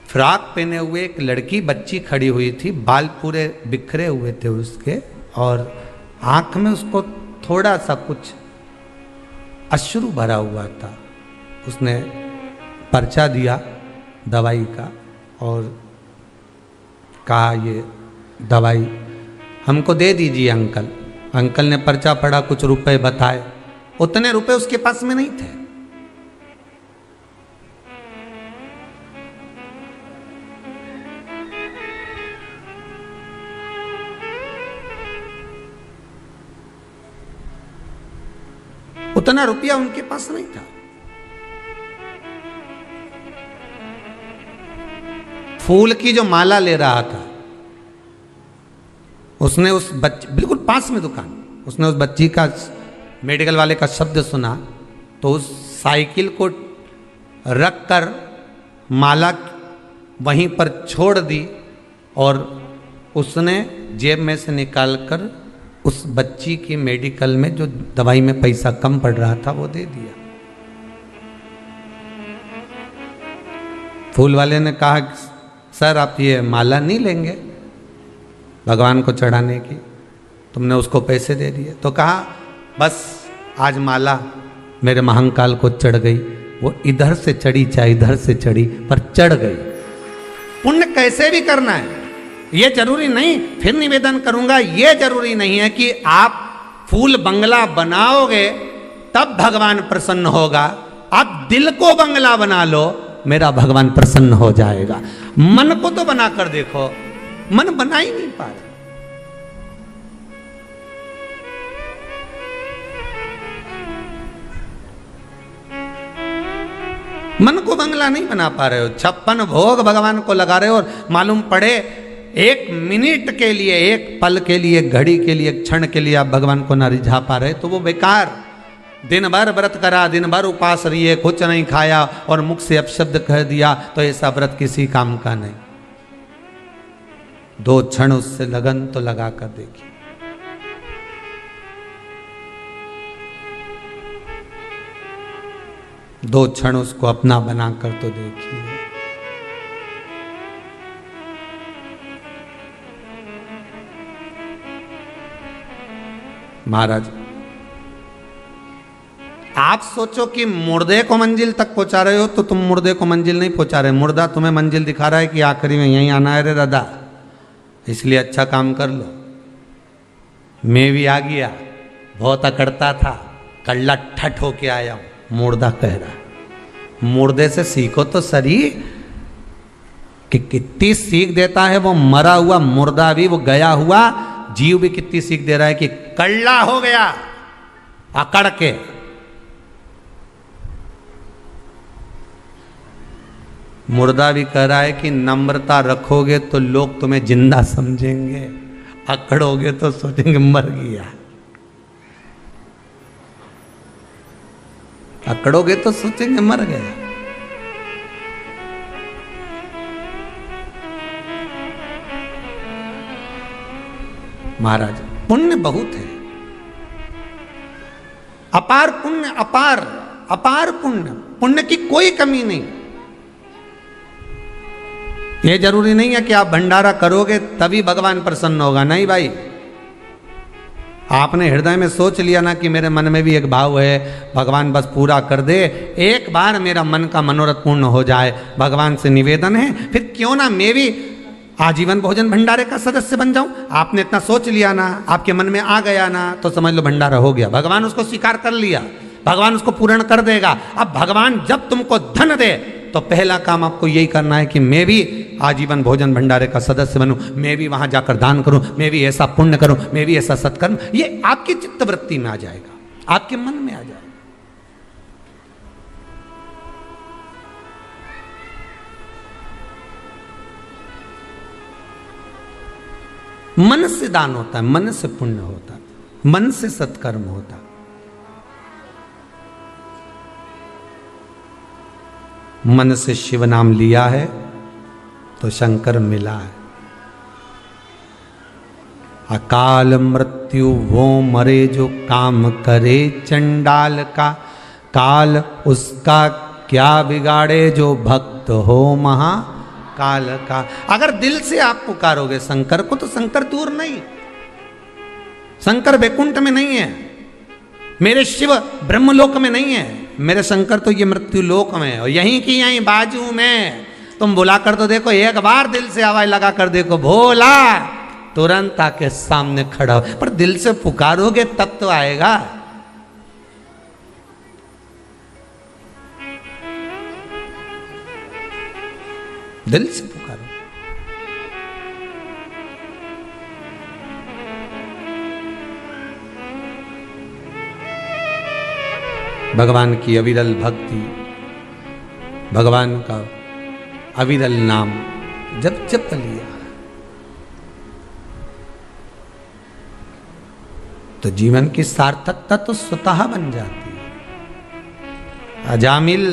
A: फ्रॉक पहने हुए एक लड़की बच्ची खड़ी हुई थी, बाल पूरे बिखरे हुए थे उसके, और आँख में उसको थोड़ा सा कुछ अश्रु भरा हुआ था। उसने पर्चा दिया दवाई का और कहा ये दवाई हमको दे दीजिए अंकल। अंकल ने पर्चा पढ़ा, कुछ रुपए बताए, उतने रुपए उसके पास में नहीं थे। उतना रुपया उनके पास नहीं था। फूल की जो माला ले रहा था, उसने उस बच्चे, बिल्कुल पास में दुकान, उसने उस बच्ची का, मेडिकल वाले का शब्द सुना, तो उस साइकिल को रख कर माला वहीं पर छोड़ दी और उसने जेब में से निकाल कर उस बच्ची की मेडिकल में जो दवाई में पैसा कम पड़ रहा था वो दे दिया। फूल वाले ने कहा सर आप ये माला नहीं लेंगे भगवान को चढ़ाने की, तुमने उसको पैसे दे दिए। तो कहा बस आज माला मेरे महंकाल को चढ़ गई, वो इधर से चढ़ी चाहे इधर से चढ़ी पर चढ़ गई। पुण्य कैसे भी करना है, ये जरूरी नहीं, फिर निवेदन करूंगा, ये जरूरी नहीं है कि आप फूल बंगला बनाओगे तब भगवान प्रसन्न होगा। आप दिल को बंगला बना लो, मेरा भगवान प्रसन्न हो जाएगा। मन को तो बना कर देखो, मन बना ही नहीं पा रहा। मन को बंगला नहीं बना पा रहे हो, 56 भोग भगवान को लगा रहे हो, और मालूम पड़े एक मिनट के लिए, एक पल के लिए, घड़ी के लिए, क्षण के लिए आप भगवान को ना रिझा पा रहे तो वो बेकार। दिन भर व्रत करा, दिन भर उपास रहिए, कुछ नहीं खाया और मुख से अपशब्द कह दिया, तो ऐसा व्रत किसी काम का नहीं। 2 क्षण उससे लगन तो लगा कर देखिए। दो क्षण उसको अपना बनाकर तो देखिए। महाराज आप सोचो कि मुर्दे को मंजिल तक पहुंचा रहे हो, तो तुम मुर्दे को मंजिल नहीं पहुंचा रहे, मुर्दा तुम्हें मंजिल दिखा रहा है कि आखिरी में यहीं आना है रे दादा, इसलिए अच्छा काम कर लो। मैं भी आ गया, बहुत अकड़ता था, कल्ला ठट होके आया हूं, मुर्दा कह रहा। मुर्दे से सीखो तो सही कि कितनी सीख देता है वो मरा हुआ मुर्दा भी, वो गया हुआ जीव भी कितनी सीख दे रहा है कि कल्ला हो गया अकड़ के। मुर्दा भी कह रहा है कि नम्रता रखोगे तो लोग तुम्हें जिंदा समझेंगे, अकड़ोगे तो सोचेंगे मर गया। अकड़ोगे तो सोचेंगे मर गया। महाराज पुण्य बहुत है, अपार पुण्य, अपार अपार पुण्य, पुण्य की कोई कमी नहीं। यह जरूरी नहीं है कि आप भंडारा करोगे तभी भगवान प्रसन्न होगा, नहीं भाई। आपने हृदय में सोच लिया ना कि मेरे मन में भी एक भाव है, भगवान बस पूरा कर दे, एक बार मेरा मन का मनोरथ पूर्ण हो जाए, भगवान से निवेदन है, फिर क्यों ना मैं भी आजीवन भोजन भंडारे का सदस्य बन जाऊं। आपने इतना सोच लिया ना, आपके मन में आ गया ना, तो समझ लो भंडारा हो गया, भगवान उसको स्वीकार कर लिया, भगवान उसको पूर्ण कर देगा। अब भगवान जब तुमको धन दे तो पहला काम आपको यही करना है कि मैं भी आजीवन भोजन भंडारे का सदस्य बनूं, मैं भी वहां जाकर दान करूं, मैं भी ऐसा पुण्य करूं, मैं भी ऐसा सत्कर्म। ये आपकी चित्तवृत्ति में आ जाएगा, आपके मन में आ जाएगा। मन से दान होता है, मन से पुण्य होता है, मन से सत्कर्म होता है। मन से शिव नाम लिया है तो शंकर मिला है। अकाल मृत्यु वो मरे जो काम करे चंडाल का, काल उसका क्या बिगाड़े जो भक्त हो महाकाल का। अगर दिल से आप पुकारोगे शंकर को तो शंकर दूर नहीं, शंकर वैकुंठ में नहीं है, मेरे शिव ब्रह्मलोक में नहीं है, मेरे शंकर तो ये मृत्यु लोक में है, और यहीं की यहीं बाजू में। तुम बुला कर तो देखो, एक बार दिल से आवाज लगा कर देखो, भोला, तुरंत आके सामने खड़ा हो। पर दिल से पुकारोगे तब तो आएगा। दिल से पुकारो। भगवान की अविरल भक्ति, भगवान का अविरल नाम जब जप लिया तो जीवन की सार्थकता तो स्वतः बन जाती है। अजामिल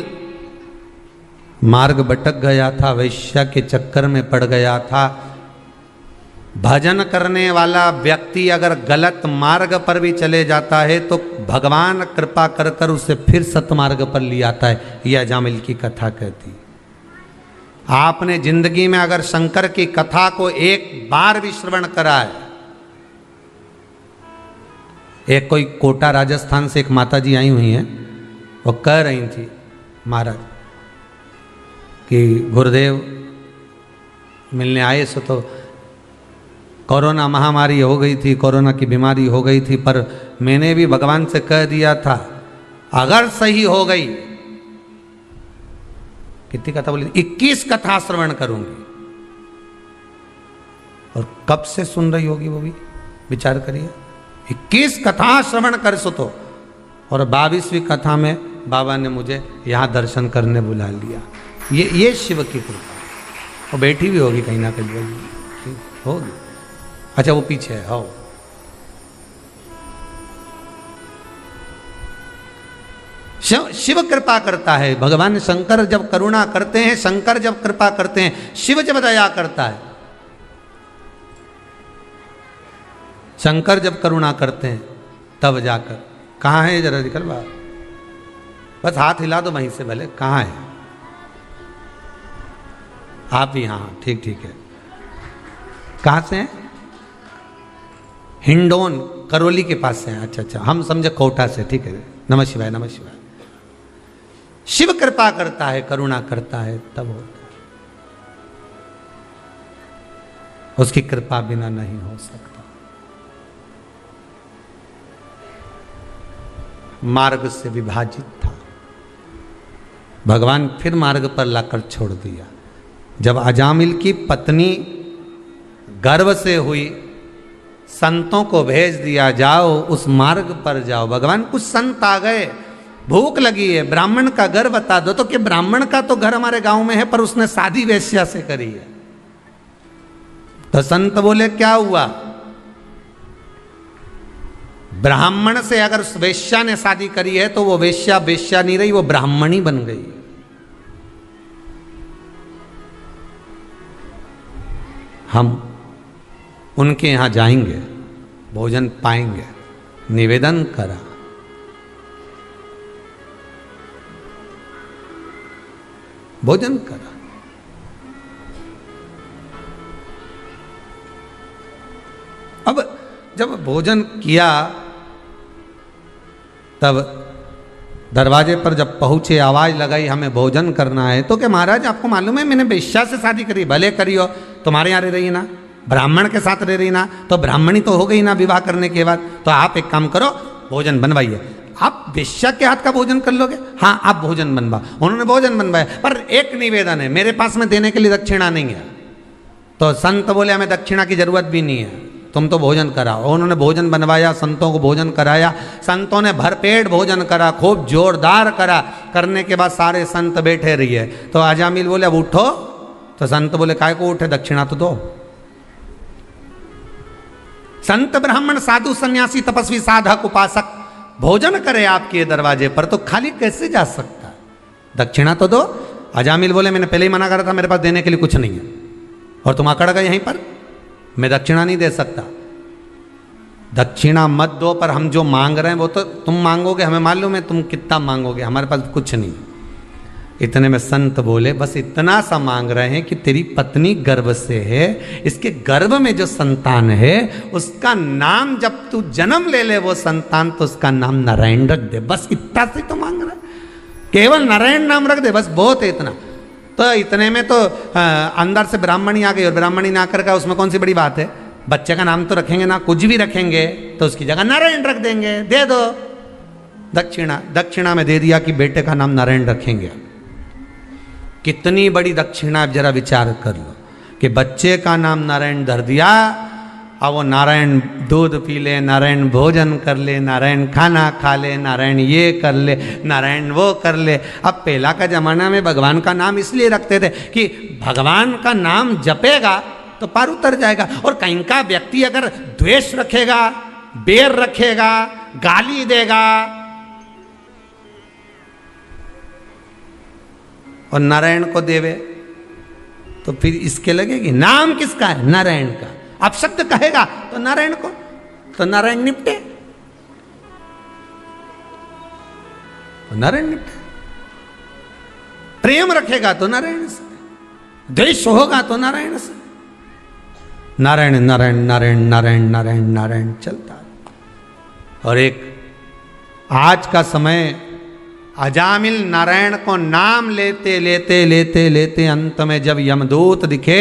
A: मार्ग भटक गया था, वैश्या के चक्कर में पड़ गया था। भजन करने वाला व्यक्ति अगर गलत मार्ग पर भी चले जाता है तो भगवान कृपा कर कर उसे फिर सतमार्ग पर ले आता है। यह अजामिल की कथा कहती। आपने जिंदगी में अगर शंकर की कथा को एक बार भी श्रवण करा है। एक कोई कोटा राजस्थान से एक माता जी आई हुई हैं, वो कह रही थी महाराज कि गुरुदेव मिलने आए सो तो कोरोना महामारी हो गई थी, कोरोना की बीमारी हो गई थी, पर मैंने भी भगवान से कह दिया था अगर सही हो गई, कितनी कथा बोली, 21 कथा श्रवण करूंगी। और कब से सुन रही होगी वो भी विचार करिए। 21 कथा श्रवण कर सो तो, और 22वीं कथा में बाबा ने मुझे यहां दर्शन करने बुला लिया। ये शिव की कृपा। वो बैठी भी होगी कहीं ना कहीं होगी। अच्छा वो पीछे है। हो शिव कृपा करता है। भगवान शंकर जब करुणा करते हैं, शंकर जब कृपा करते हैं, शिव जब दया करता है, शंकर जब करुणा करते हैं तब जाकर। कहाँ है जरा निकल बाहर, बस हाथ हिला दो वहीं से भले। कहाँ है आप ही? हाँ ठीक ठीक है। कहाँ से हैं? हिंडोन करौली के पास से हैं। अच्छा अच्छा, हम समझे कोटा से। ठीक है, नमः शिवाय नमः शिवाय। शिव कृपा करता है, करुणा करता है तब होता है। उसकी कृपा बिना नहीं हो सकता। मार्ग से विभाजित था, भगवान फिर मार्ग पर लाकर छोड़ दिया। जब अजामिल की पत्नी गर्व से हुई, संतों को भेज दिया, जाओ उस मार्ग पर जाओ। भगवान कुछ संत आ गए, भूख लगी है, ब्राह्मण का घर बता दो। तो कि ब्राह्मण का तो घर हमारे गांव में है, पर उसने शादी वेश्या से करी है। तो संत बोले क्या हुआ? ब्राह्मण से अगर वेश्या ने शादी करी है तो वो वेश्या वेश्या नहीं रही, वो ब्राह्मणी बन गई। हम उनके यहां जाएंगे, भोजन पाएंगे। निवेदन करा। भोजन करा। अब जब भोजन किया तब दरवाजे पर जब पहुंचे, आवाज लगाई हमें भोजन करना है, तो क्या महाराज आपको मालूम है मैंने वेश्या से शादी करी? भले करी हो, तुम्हारे यहाँ रह रही ना, ब्राह्मण के साथ रह रही ना, तो ब्राह्मणी तो हो गई ना विवाह करने के बाद, तो आप एक काम करो भोजन बनवाइए। आप वेश्या के हाथ का भोजन कर लोगे? हाँ आप भोजन बनवा। उन्होंने भोजन बनवाया, पर एक निवेदन है, मेरे पास में देने के लिए दक्षिणा नहीं है। तो संत बोले हमें दक्षिणा की जरूरत भी नहीं है, तुम तो भोजन कराओ। उन्होंने भोजन बनवाया, संतों को भोजन कराया, संतों ने भरपेट भोजन करा, खूब जोरदार करा। करने के बाद सारे संत बैठे रहिए, तो अजामिल बोले अब उठो। तो संत बोले काय को उठे, दक्षिणा तो दो। संत ब्राह्मण साधु सन्यासी तपस्वी साधक उपासक भोजन करे आपके दरवाजे पर, तो खाली कैसे जा सकता? दक्षिणा तो दो। अजामिल बोले मैंने पहले ही मना करा था, मेरे पास देने के लिए कुछ नहीं है, और तुम अकड़ गए यहीं पर, मैं दक्षिणा नहीं दे सकता। दक्षिणा मत दो, पर हम जो मांग रहे हैं वो तो तुम मांगोगे, हमें मालूम है तुम कितना मांगोगे, हमारे पास कुछ नहीं। इतने में संत बोले बस इतना सा मांग रहे हैं कि तेरी पत्नी गर्भ से है, इसके गर्भ में जो संतान है उसका नाम जब तू जन्म ले ले वो संतान, तो उसका नाम नारायण रख दे। बस इतना से तो मांग रहा है, केवल नारायण नाम रख दे, बस बहुत है इतना। तो इतने में तो अंदर से ब्राह्मणी आ गई, और ब्राह्मणी ना कर का उसमें कौन सी बड़ी बात है? बच्चे का नाम तो रखेंगे ना, कुछ भी रखेंगे तो उसकी जगह नारायण रख देंगे, दे दो दक्षिणा। दक्षिणा में दे दिया कि बेटे का नाम नारायण रखेंगे। कितनी बड़ी दक्षिणा, जरा विचार कर लो कि बच्चे का नाम नारायण धर दिया, अब वो नारायण दूध पी ले, नारायण भोजन कर ले, नारायण खाना खा ले, नारायण ये कर ले, नारायण वो कर ले। अब पहला का जमाना में भगवान का नाम इसलिए रखते थे कि भगवान का नाम जपेगा तो पार उतर जाएगा, और कहीं का व्यक्ति अगर द्वेष रखेगा, बेर रखेगा, गाली देगा और नारायण को देवे तो फिर इसके लगेगी। नाम किसका है? नारायण का। अब शब्द कहेगा तो नारायण को, तो नारायण निपटे, तो नारायण निपटे। प्रेम रखेगा तो नारायण से, द्वेष होगा तो नारायण से। नारायण नारायण नारायण नारायण नारायण नारायण चलता है। और एक आज का समय, अजामिल नारायण को नाम लेते लेते लेते लेते अंत में जब यमदूत दिखे,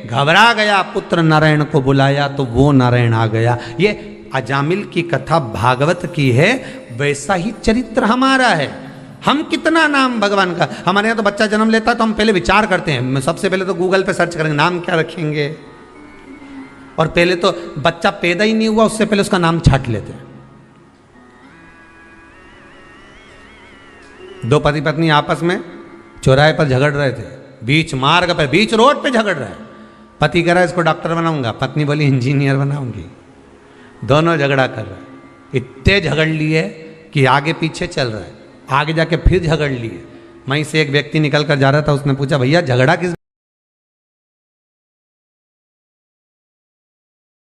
A: घबरा गया, पुत्र नारायण को बुलाया तो वो नारायण आ गया। ये अजामिल की कथा भागवत की है, वैसा ही चरित्र हमारा है। हम कितना नाम भगवान का, हमारे यहाँ तो बच्चा जन्म लेता तो हम पहले विचार करते हैं, सबसे पहले तो गूगल पे सर्च करेंगे नाम क्या रखेंगे, और पहले तो बच्चा पैदा ही नहीं हुआ उससे पहले उसका नाम छाट लेते हैं। दो पति पत्नी आपस में चौराहे पर झगड़ रहे थे, बीच मार्ग पे, बीच रोड पे झगड़ रहे हैं। पति कह रहा है इसको डॉक्टर बनाऊंगा, पत्नी बोली इंजीनियर बनाऊंगी। दोनों झगड़ा कर रहे हैं, इतने झगड़ लिए कि आगे पीछे चल रहा है। आगे जाके फिर झगड़ लिए। वहीं से एक व्यक्ति निकल कर जा रहा था, उसने पूछा भैया झगड़ा किस